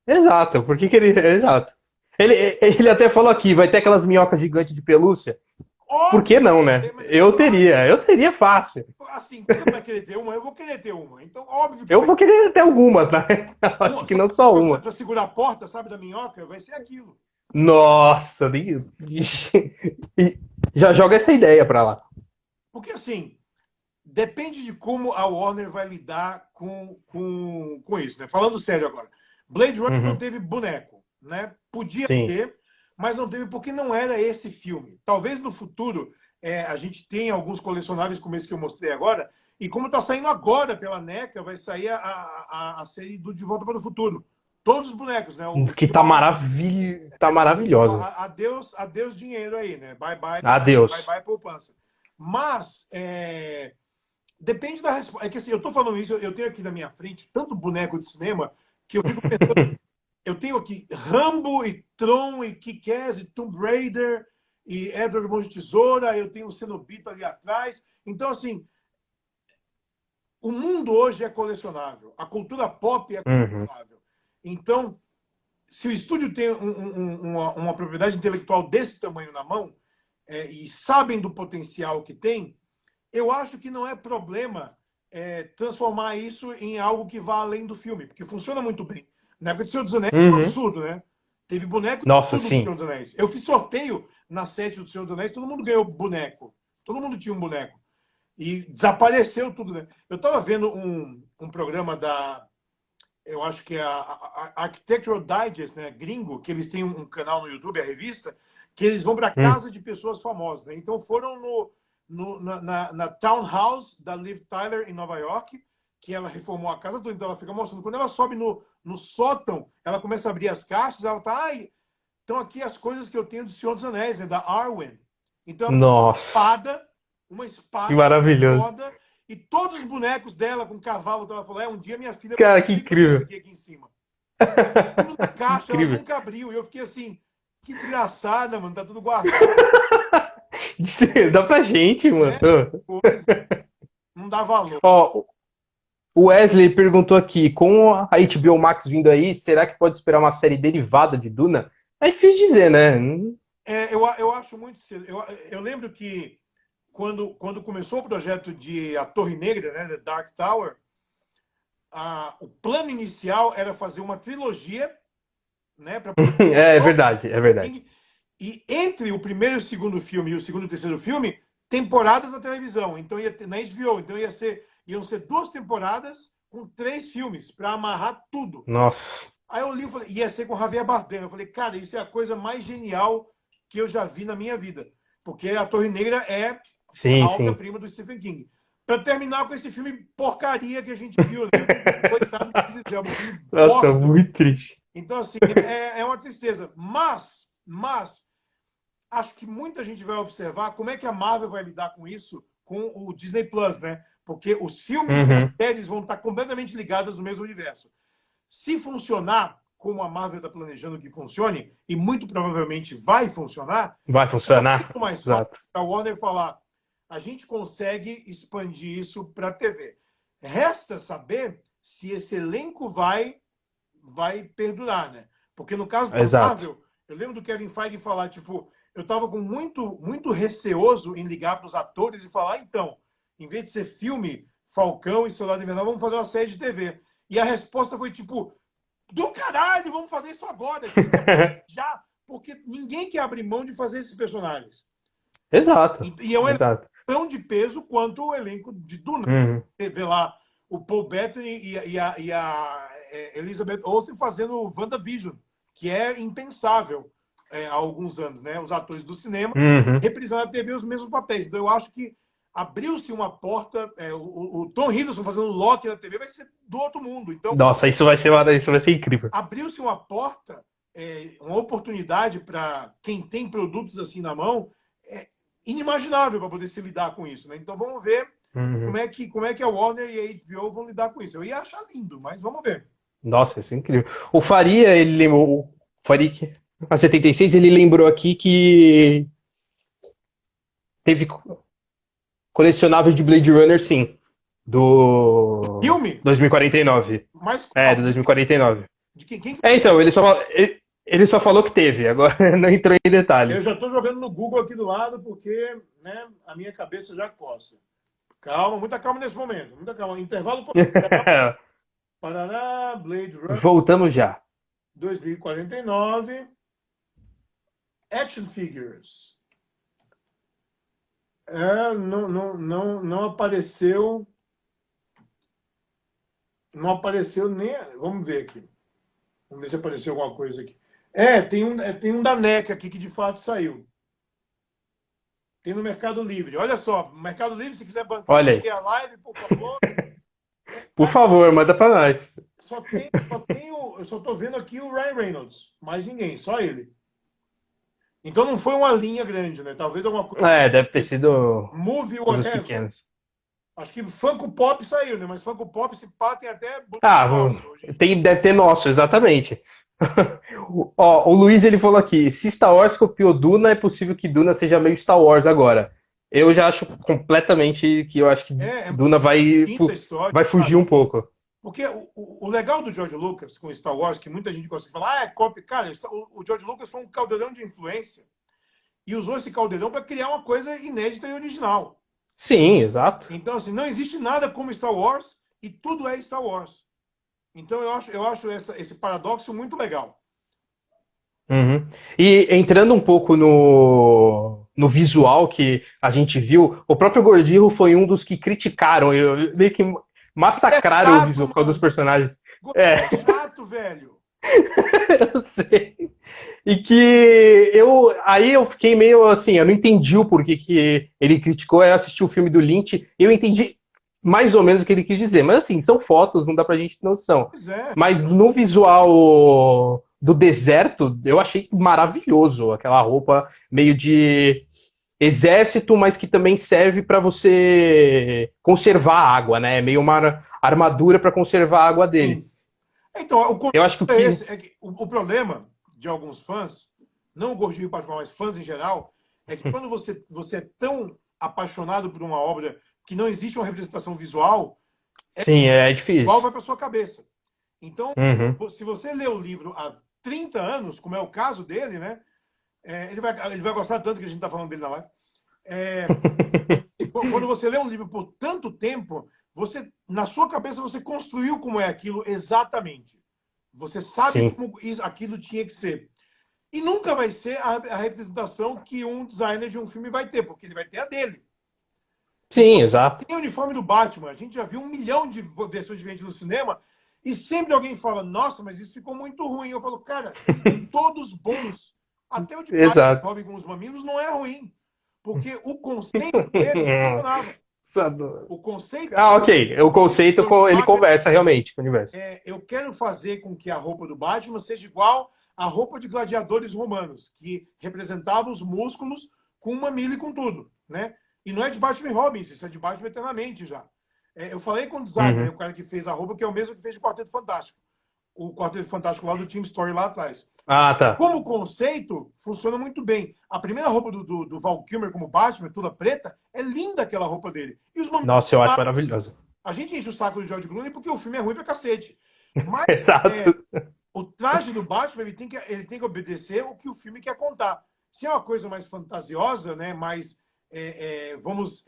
Exato, por que que ele. Exato. Ele até falou aqui, vai ter aquelas minhocas gigantes de pelúcia. Por que Óbvio que não, vai né? ter, mas claro. Eu teria fácil. Assim, você não vai querer ter uma, eu vou querer ter uma. Então, óbvio que Eu vai vou ter. querer ter algumas, né? Acho que não só uma. Para segurar a porta, sabe, da minhoca, vai ser aquilo. Nossa, já joga essa ideia pra lá. Porque, assim, depende de como a Warner vai lidar com isso, né? Falando sério agora. Blade Runner não Uhum. teve boneco, né? Podia Sim. ter, mas não teve porque não era esse filme. Talvez no futuro a gente tenha alguns colecionáveis como esse que eu mostrei agora, e como está saindo agora pela NECA, vai sair a série do De Volta para o Futuro. Todos os bonecos, né? Que tá, tá maravilhosa. Adeus dinheiro aí, né? Bye bye, bye Adeus. bye poupança. Mas depende da resposta. É que assim, eu tô falando isso, eu tenho aqui na minha frente tanto boneco de cinema que eu fico pensando. Eu tenho aqui Rambo e Tron e Kick-Ass e Tomb Raider e Edward Mão de Tesoura, eu tenho o Cenobita ali atrás. Então, assim, o mundo hoje é colecionável. A cultura pop é Uhum. colecionável. Então, se o estúdio tem uma propriedade intelectual desse tamanho na mão e sabem do potencial que tem, eu acho que não é problema transformar isso em algo que vá além do filme, porque funciona muito bem. Na época de Senhor dos Anéis, é um Uhum. absurdo, né? Teve boneco de Nossa, tudo do sim. Senhor dos Anéis. Eu fiz sorteio na sete do Senhor dos Anéis, todo mundo ganhou boneco. Todo mundo tinha um boneco. E desapareceu tudo, né? Eu estava vendo um programa eu acho que é a Architectural Digest, né, gringo, que eles têm um canal no YouTube, a revista, que eles vão para Hum. casa de pessoas famosas, né? Então foram na townhouse da Liv Tyler em Nova York, que ela reformou a casa toda, então ela fica mostrando. Quando ela sobe no sótão, ela começa a abrir as caixas, ela tá, então aqui as coisas que eu tenho do Senhor dos Anéis, né, da Arwen. Então, Nossa, uma que espada maravilhoso. foda, e todos os bonecos dela com cavalo, então ela falou, um dia minha filha vai Cara, que descobrir que eu tenho isso incrível. aqui em cima. Tudo na Que caixa, ela incrível. nunca abriu. E eu fiquei assim, que desgraçada, mano, tá tudo guardado, Dá pra gente, mano. né? Coisa, não dá valor. Ó, o Wesley perguntou aqui, com a HBO Max vindo aí, será que pode esperar uma série derivada de Duna? É difícil dizer, né? Eu acho muito cedo. Eu lembro que quando começou o projeto de A Torre Negra, né, The Dark Tower, o plano inicial era fazer uma trilogia, né, para É, é verdade, é verdade. e entre o primeiro e o segundo filme e o segundo e o terceiro filme, temporadas na televisão. Então ia ter, na HBO, então iam ser duas temporadas com 3 filmes para amarrar tudo. Nossa. Aí eu li e falei, ia ser com Javier Bardem. Eu falei, cara, isso é a coisa mais genial que eu já vi na minha vida. Porque A Torre Negra é a Sim, sim. obra-prima do Stephen King. Para terminar com esse filme porcaria que a gente viu, né? Coitado de dizer, é um filme Nossa, bosta. muito triste. Então, assim, é uma tristeza. Mas, acho que muita gente vai observar como é que a Marvel vai lidar com isso com o Disney Plus, né? Porque os filmes e as Uhum. séries vão estar completamente ligadas no mesmo universo. Se funcionar como a Marvel está planejando que funcione, e muito provavelmente vai funcionar, Vai fica funcionar? muito mais fácil Exato. a Warner falar: a gente consegue expandir isso para a TV. Resta saber se esse elenco vai perdurar, né? Porque no caso da Exato. Marvel, eu lembro do Kevin Feige falar, tipo, eu estava com muito receoso em ligar para os atores e falar, então, em vez de ser filme, Falcão e Soldado Invernal, vamos fazer uma série de TV. E a resposta foi tipo, do caralho, vamos fazer isso agora, já, porque ninguém quer abrir mão de fazer esses personagens. Exato. E é um elenco Exato. tão de peso quanto o elenco de Duna. Uhum. Você vê lá o Paul Bettany e a Elizabeth Olsen fazendo WandaVision, que é impensável há alguns anos, né? Os atores do cinema Uhum. reprisando na TV os mesmos papéis. Então eu acho que abriu-se uma porta, o Tom Hiddleston fazendo Loki na TV vai ser do outro mundo. Então Nossa, isso vai ser incrível. abriu-se uma porta, uma oportunidade para quem tem produtos assim na mão, inimaginável para poder se lidar com isso, né? Então vamos ver Uhum. como é que a Warner e a HBO vão lidar com isso. Eu ia achar lindo, mas vamos ver. Nossa, isso é incrível. O Faria, ele lembrou. O Faria, a 76, ele lembrou aqui que teve colecionável de Blade Runner, sim. Do Filme? 2049. Mas É, qual? do 2049. De quem? É, então, ele só falou que teve, agora não entrou em Eu detalhes. já estou jogando no Google aqui do lado porque, né, a minha cabeça já coça. Calma, muita calma nesse momento. Muita calma. Intervalo. Paraná, Blade Runner Voltamos já. 2049. Action Figures. Não apareceu. Não apareceu nem. Vamos ver aqui. Vamos ver se apareceu alguma coisa aqui. Tem um da NECA aqui que de fato saiu. Tem no Mercado Livre. Olha só, Mercado Livre, se quiser bancar Olha aí. a live, por favor. Por favor, manda pra nós. Eu só tô vendo aqui o Ryan Reynolds. Mais ninguém, só ele. Então não foi uma linha grande, né? Talvez alguma coisa. É, deve ter sido Movie coisas whatever. pequenas. Acho que Funko Pop saiu, né? Mas Funko Pop se pá tem até Ah, nosso hoje. deve ter nosso, exatamente. Ó, o Luiz ele falou aqui: se Star Wars copiou Duna, é possível que Duna seja meio Star Wars agora. Eu já acho completamente que eu acho que Duna Quinta história, vai fugir cara. um pouco. Porque o legal do George Lucas com Star Wars, que muita gente gosta de falar, é copy. Cara, o George Lucas foi um caldeirão de influência e usou esse caldeirão para criar uma coisa inédita e original. Sim, exato. Então, assim, não existe nada como Star Wars e tudo é Star Wars. Então, eu acho esse paradoxo muito legal. Uhum. E entrando um pouco no visual que a gente viu, o próprio Gordillo foi um dos que criticaram, meio que massacraram o Chato, visual dos mano. personagens. É chato, velho. Eu sei. E que aí eu fiquei meio assim, eu não entendi o porquê que ele criticou. Eu assisti o filme do Lynch, eu entendi mais ou menos o que ele quis dizer. Mas assim, são fotos, não dá pra gente ter noção. Pois é. Mas no visual do deserto, eu achei maravilhoso aquela roupa meio de exército, mas que também serve para você conservar a água, né? É meio uma armadura para conservar a água deles. Então, o Eu acho que o é que esse. É que o problema de alguns fãs, não o Gordinho particular, mas fãs em geral, é que quando você é tão apaixonado por uma obra que não existe uma representação visual, sim, é difícil. igual vai para sua cabeça. Então, Uhum. se você lê o livro há 30 anos, como é o caso dele, né? Ele vai gostar tanto que a gente está falando dele na live. Quando você lê um livro por tanto tempo, na sua cabeça, você construiu como é aquilo exatamente. Você sabe Sim. como aquilo tinha que ser. E nunca vai ser a representação que um designer de um filme vai ter, porque ele vai ter a dele. Sim, exato. Tem o uniforme do Batman. A gente já viu 1 milhão de versões diferentes no cinema e sempre alguém fala, nossa, mas isso ficou muito ruim. Eu falo, cara, eles são todos bons. Até o de Batman, Exato. Robin com os mamilos, não é ruim. porque o conceito dele funcionava. O conceito Ah, ok. O conceito, ele conversa realmente com o universo. eu quero fazer com que a roupa do Batman seja igual à roupa de gladiadores romanos, que representavam os músculos com mamilo e com tudo, né? E não é de Batman e Robin, isso é de Batman Eternamente já. Eu falei com o designer, né, o cara que fez a roupa, que é o mesmo que fez o Quarteto Fantástico. O Quarteto Fantástico lá do Team Story lá atrás. Ah, tá. Como conceito, funciona muito bem. A primeira roupa do Val Kilmer como Batman, toda preta, é linda aquela roupa dele. E os Nossa, eu acho maravilhoso. a gente enche o saco do George Clooney porque o filme é ruim pra cacete. Mas Exato. o traje do Batman ele tem que obedecer o que o filme quer contar. Se é uma coisa mais fantasiosa, né, mais vamos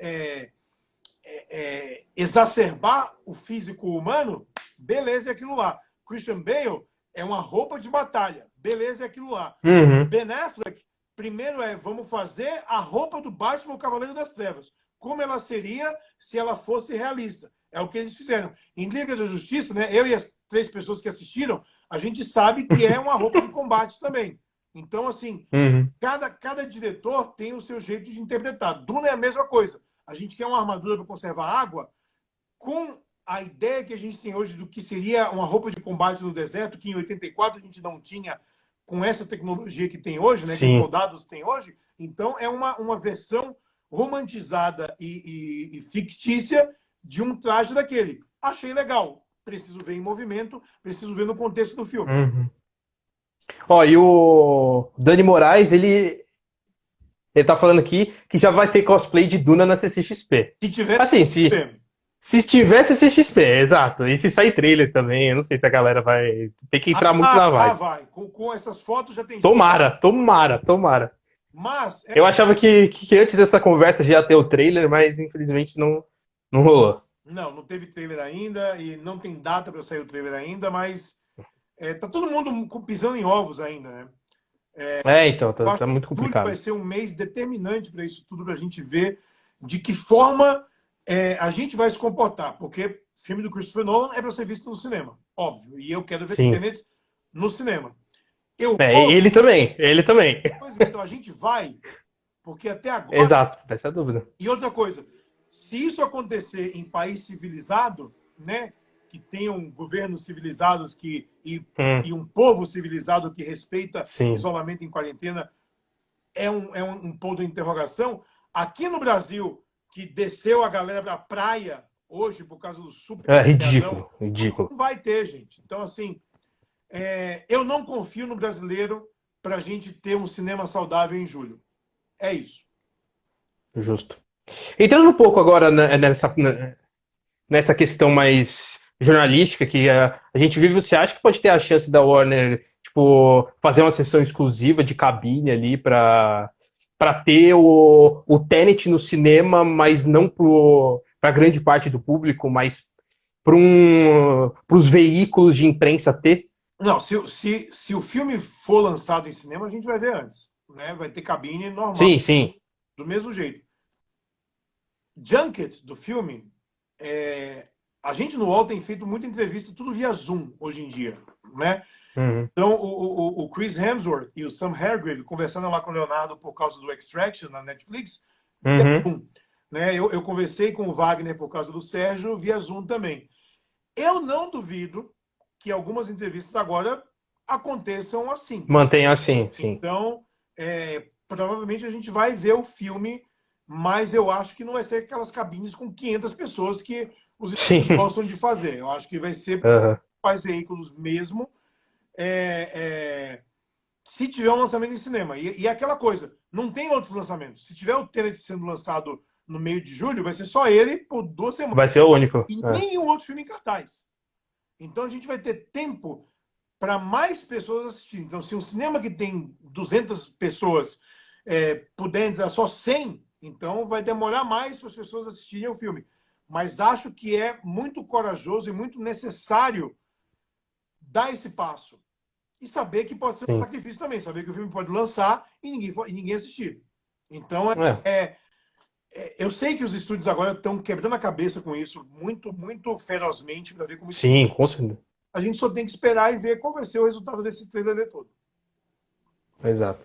exacerbar o físico humano, beleza, é aquilo lá. Christian Bale é uma roupa de batalha, beleza, é aquilo lá. Uhum. Ben Affleck, primeiro vamos fazer a roupa do Batman, o Cavaleiro das Trevas. Como ela seria se ela fosse realista. É o que eles fizeram. Em Liga da Justiça, né, eu e as 3 pessoas que assistiram, a gente sabe que é uma roupa de combate também. Então, assim, cada diretor tem o seu jeito de interpretar. Duna é a mesma coisa. A gente quer uma armadura para conservar água com a ideia que a gente tem hoje do que seria uma roupa de combate no deserto, que em 84 a gente não tinha com essa tecnologia que tem hoje, né, que os soldados têm hoje. Então, é uma versão romantizada e fictícia de um traje daquele. Achei legal. Preciso ver em movimento, preciso ver no contexto do filme. Ó, e o Dani Moraes, ele tá falando aqui que já vai ter cosplay de Duna na CCXP. Se tiver, assim, se tivesse CCXP, exato. E se sair trailer também, eu não sei se a galera vai ter que entrar muito na vibe. Vai. Com essas fotos já tem... Tomara. Mas... Eu achava que antes dessa conversa já ia ter o trailer, mas infelizmente não rolou. Não teve trailer ainda e não tem data para sair o trailer ainda, mas tá todo mundo pisando em ovos ainda, né? Então, tá muito complicado. Vai ser um mês determinante para isso tudo, para a gente ver de que forma a gente vai se comportar, porque o filme do Christopher Nolan é para ser visto no cinema, óbvio, e eu quero ver Tenet no cinema. Ele também. Pois então, a gente vai, porque até agora... Exato, essa é a dúvida. E outra coisa, se isso acontecer em país civilizado, né, que tenham governos civilizados e um povo civilizado que respeita isolamento em quarentena, é um ponto de interrogação. Aqui no Brasil, que desceu a galera para a praia hoje por causa do super... ridículo. Não vai ter, gente. Então, assim, eu não confio no brasileiro para a gente ter um cinema saudável em julho. É isso. Justo. Entrando um pouco agora nessa questão mais jornalística que a gente vive, você acha que pode ter a chance da Warner, tipo, fazer uma sessão exclusiva de cabine ali para ter o Tenet no cinema, mas não para grande parte do público, mas para os veículos de imprensa ter? Não, se o filme for lançado em cinema, a gente vai ver antes, né? Vai ter cabine normal. Sim. Do mesmo jeito. Junket do filme, a gente no UOL tem feito muita entrevista, tudo via Zoom hoje em dia, né? Então, o Chris Hemsworth e o Sam Hargrave conversando lá com o Leonardo por causa do Extraction na Netflix, via Zoom, né? Eu conversei com o Wagner por causa do Sérgio via Zoom também. Eu não duvido que algumas entrevistas agora aconteçam assim. Mantenha assim, sim. Então, provavelmente a gente vai ver o filme, mas eu acho que não vai ser aquelas cabines com 500 pessoas que os estúdios gostam de fazer. Eu acho que vai ser mais veículos mesmo, se tiver um lançamento em cinema. E é aquela coisa, não tem outros lançamentos. Se tiver o Tenet sendo lançado no meio de julho, vai ser só ele por 2 semanas. Vai ser o único. E nenhum outro filme em cartaz. Então a gente vai ter tempo para mais pessoas assistirem. Então, se um cinema que tem 200 pessoas puder entrar só 100, então vai demorar mais para as pessoas assistirem ao filme. Mas acho que é muito corajoso e muito necessário dar esse passo. E saber que pode ser um sacrifício também. Saber que o filme pode lançar e ninguém assistir. Então, eu sei que os estúdios agora estão quebrando a cabeça com isso muito, muito ferozmente para ver como isso... Sim, com certeza. A gente só tem que esperar e ver qual vai ser o resultado desse trailer todo. Exato.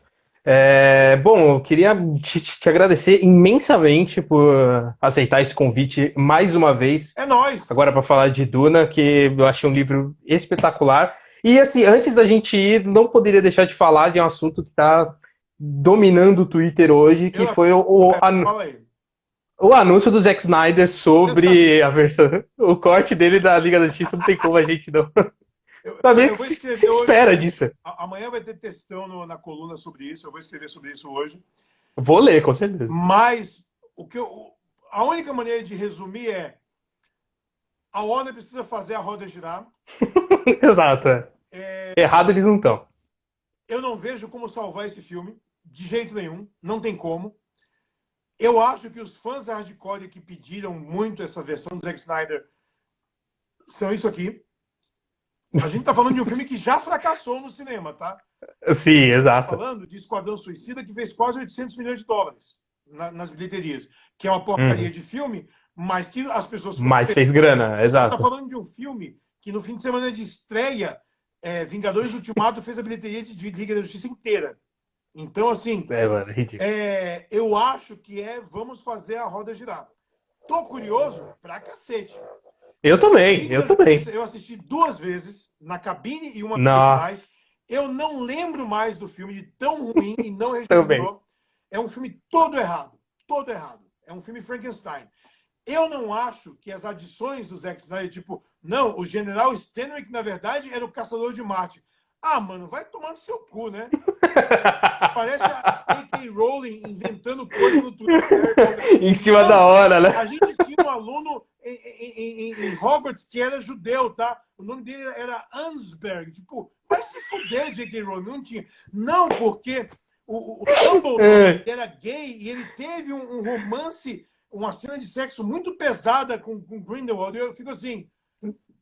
Bom, eu queria te agradecer imensamente por aceitar esse convite mais uma vez, É nóis. agora para falar de Duna, que eu achei um livro espetacular. E assim, antes da gente ir, não poderia deixar de falar de um assunto que está dominando o Twitter hoje, que Eu, foi fala aí. o anúncio do Zack Snyder Eu sabia. sobre a versão, o corte dele da Liga da Justiça. Não tem como a gente não saber o Eu que vou se escrever hoje espera sobre isso. disso. Amanhã vai ter textão na coluna sobre isso. Eu vou escrever sobre isso hoje. Vou ler, com certeza. Mas a única maneira de resumir é a Warner precisa fazer a roda girar. Exato. Errado eles não estão. Eu não vejo como salvar esse filme, de jeito nenhum. Não tem como. Eu acho que os fãs hardcore que pediram muito essa versão do Zack Snyder são isso aqui. A gente tá falando de um filme que já fracassou no cinema, tá? Sim, exato. Falando de Esquadrão Suicida, que fez quase 800 milhões de dólares nas bilheterias. Que é uma porcaria de filme, mas que as pessoas... Mas fez grana, Tá exato. falando de um filme que no fim de semana de estreia, Vingadores Ultimato fez a bilheteria de Liga da Justiça inteira. Então, assim, Mano, é ridículo. eu acho que vamos fazer a roda girar. Tô curioso pra cacete. Eu também, Liga eu da também. Justiça, eu assisti 2 vezes, na cabine e uma vez Nossa, mais. Eu não lembro mais do filme de tão ruim e não também. registrou. É um filme todo errado. Todo errado. É um filme Frankenstein. Eu não acho que as adições do Zack Snyder, tipo, não, o General Stenwick, na verdade, era o Caçador de Marte. Ah, mano, vai tomar no seu cu, né? Parece a J.K. Rowling inventando coisa no Twitter. Em cima da hora, né? A gente tinha um aluno em Hogwarts que era judeu, tá? O nome dele era Ansberg. Tipo, vai se fuder, J.K. Rowling. Não tinha. Não, porque o Dumbledore era gay e ele teve um romance, uma cena de sexo muito pesada com Grindelwald. Eu fico assim,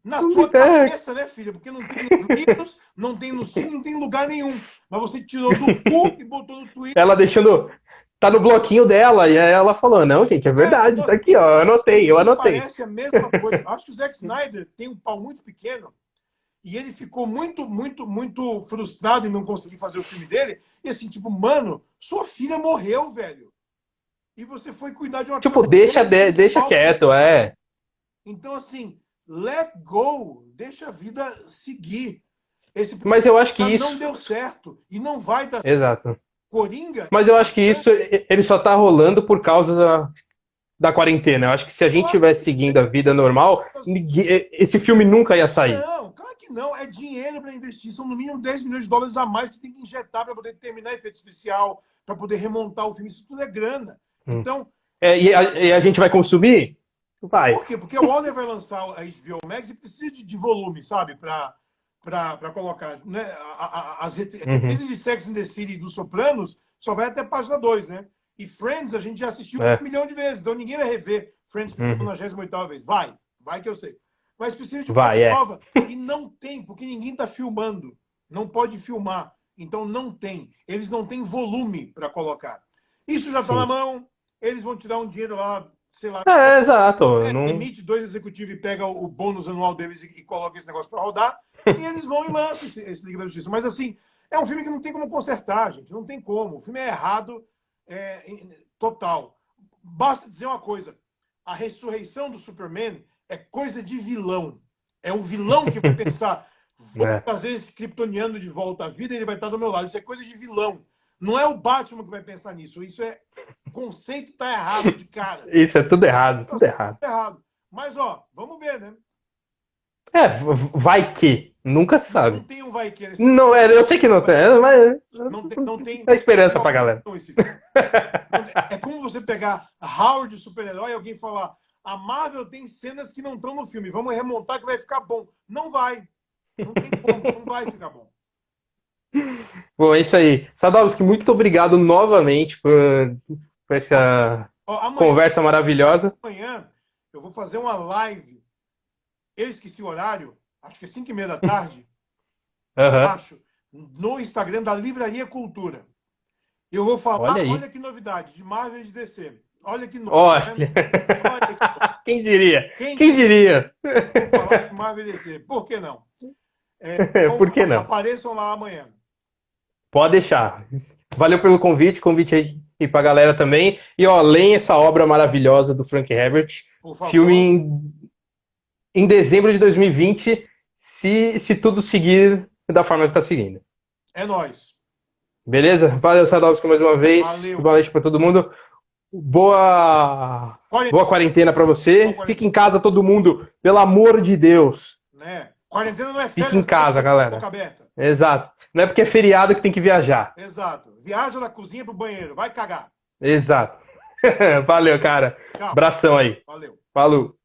na sua cabeça, né, filha? Porque não tem nos livros, não tem no filme, não tem em lugar nenhum. Mas você tirou do cu e botou no Twitter. Ela deixando. Tá no bloquinho dela, e aí ela falou: não, gente, é verdade, tá aqui, ó. Eu anotei. Parece a mesma coisa. Acho que o Zack Snyder tem um pau muito pequeno e ele ficou muito, muito, muito frustrado em não conseguir fazer o filme dele. E assim, tipo, mano, sua filha morreu, velho. E você foi cuidar de uma Tipo, deixa quieto, Então, assim, let go, deixa a vida seguir. Mas eu acho que isso não deu certo e não vai dar. Exato. Coringa. Mas eu acho que isso ele só tá rolando por causa da quarentena. Eu acho que se a gente tivesse seguindo a vida normal, esse filme nunca ia sair. Não, claro que não. É dinheiro para investir. São no mínimo 10 milhões de dólares a mais que tem que injetar para poder terminar efeito especial, para poder remontar o filme. Isso tudo é grana. Então. E a gente vai consumir? Vai. Por quê? Porque o Warner vai lançar a HBO Max e precisa de volume, sabe? Para colocar. Né? As reprises de Sex and the City dos Sopranos só vai até a página 2, né? E Friends a gente já assistiu 1 milhão de vezes. Então ninguém vai rever Friends pela 98ª vez. Vai que eu sei. Mas precisa de uma nova. E não tem, porque ninguém está filmando. Não pode filmar. Então não tem. Eles não têm volume para colocar. Isso já está na mão. Eles vão tirar um dinheiro lá, sei lá. Exato. Emite 2 executivos e pega o bônus anual deles e coloca esse negócio para rodar. E eles vão e lançam esse Liga da Justiça. Mas assim, é um filme que não tem como consertar, gente. Não tem como. O filme é errado total. Basta dizer uma coisa. A ressurreição do Superman é coisa de vilão. É um vilão que vai pensar, vou trazer esse kryptoniano de volta à vida e ele vai estar do meu lado. Isso é coisa de vilão. Não é o Batman que vai pensar nisso. Isso é... O conceito tá errado de cara. Isso é tudo errado, tudo errado. Errado. Mas, ó, vamos ver, né? Vai que. Nunca se sabe. Não tem um vai que. Não, eu sei que não tem, mas... Não tem dá esperança pra galera. É como você pegar Howard, super-herói, e alguém falar, a Marvel tem cenas que não estão no filme, vamos remontar que vai ficar bom. Não vai. Não tem como, não vai ficar bom. Bom, é isso aí. Sadowski, muito obrigado novamente por essa conversa maravilhosa. Amanhã eu vou fazer uma live. Eu esqueci o horário, acho que é 5h30 da tarde. Acho, no Instagram da Livraria Cultura. Eu vou falar, olha que novidade, de Marvel e de DC. Olha que novidade. Quem diria? Quem diria? Vou falar de Marvel e DC. Por que não? Por que não? Apareçam lá amanhã. Pode deixar. Valeu pelo convite aí pra galera também. E ó, leem essa obra maravilhosa do Frank Herbert. Por favor. Filme em dezembro de 2020, se tudo seguir da forma que tá seguindo. É nóis. Beleza? Valeu, Sadovski, mais uma vez. Valeu. Boa noite pra todo mundo. Boa quarentena pra você. Fique em casa, todo mundo. Pelo amor de Deus. Né? Quarentena não é Fique férias, em casa, galera. boca aberta. Exato. Não é porque é feriado que tem que viajar. Exato. Viaja da cozinha pro banheiro. Vai cagar. Exato. Valeu, cara. Tchau. Abração aí. Valeu. Falou.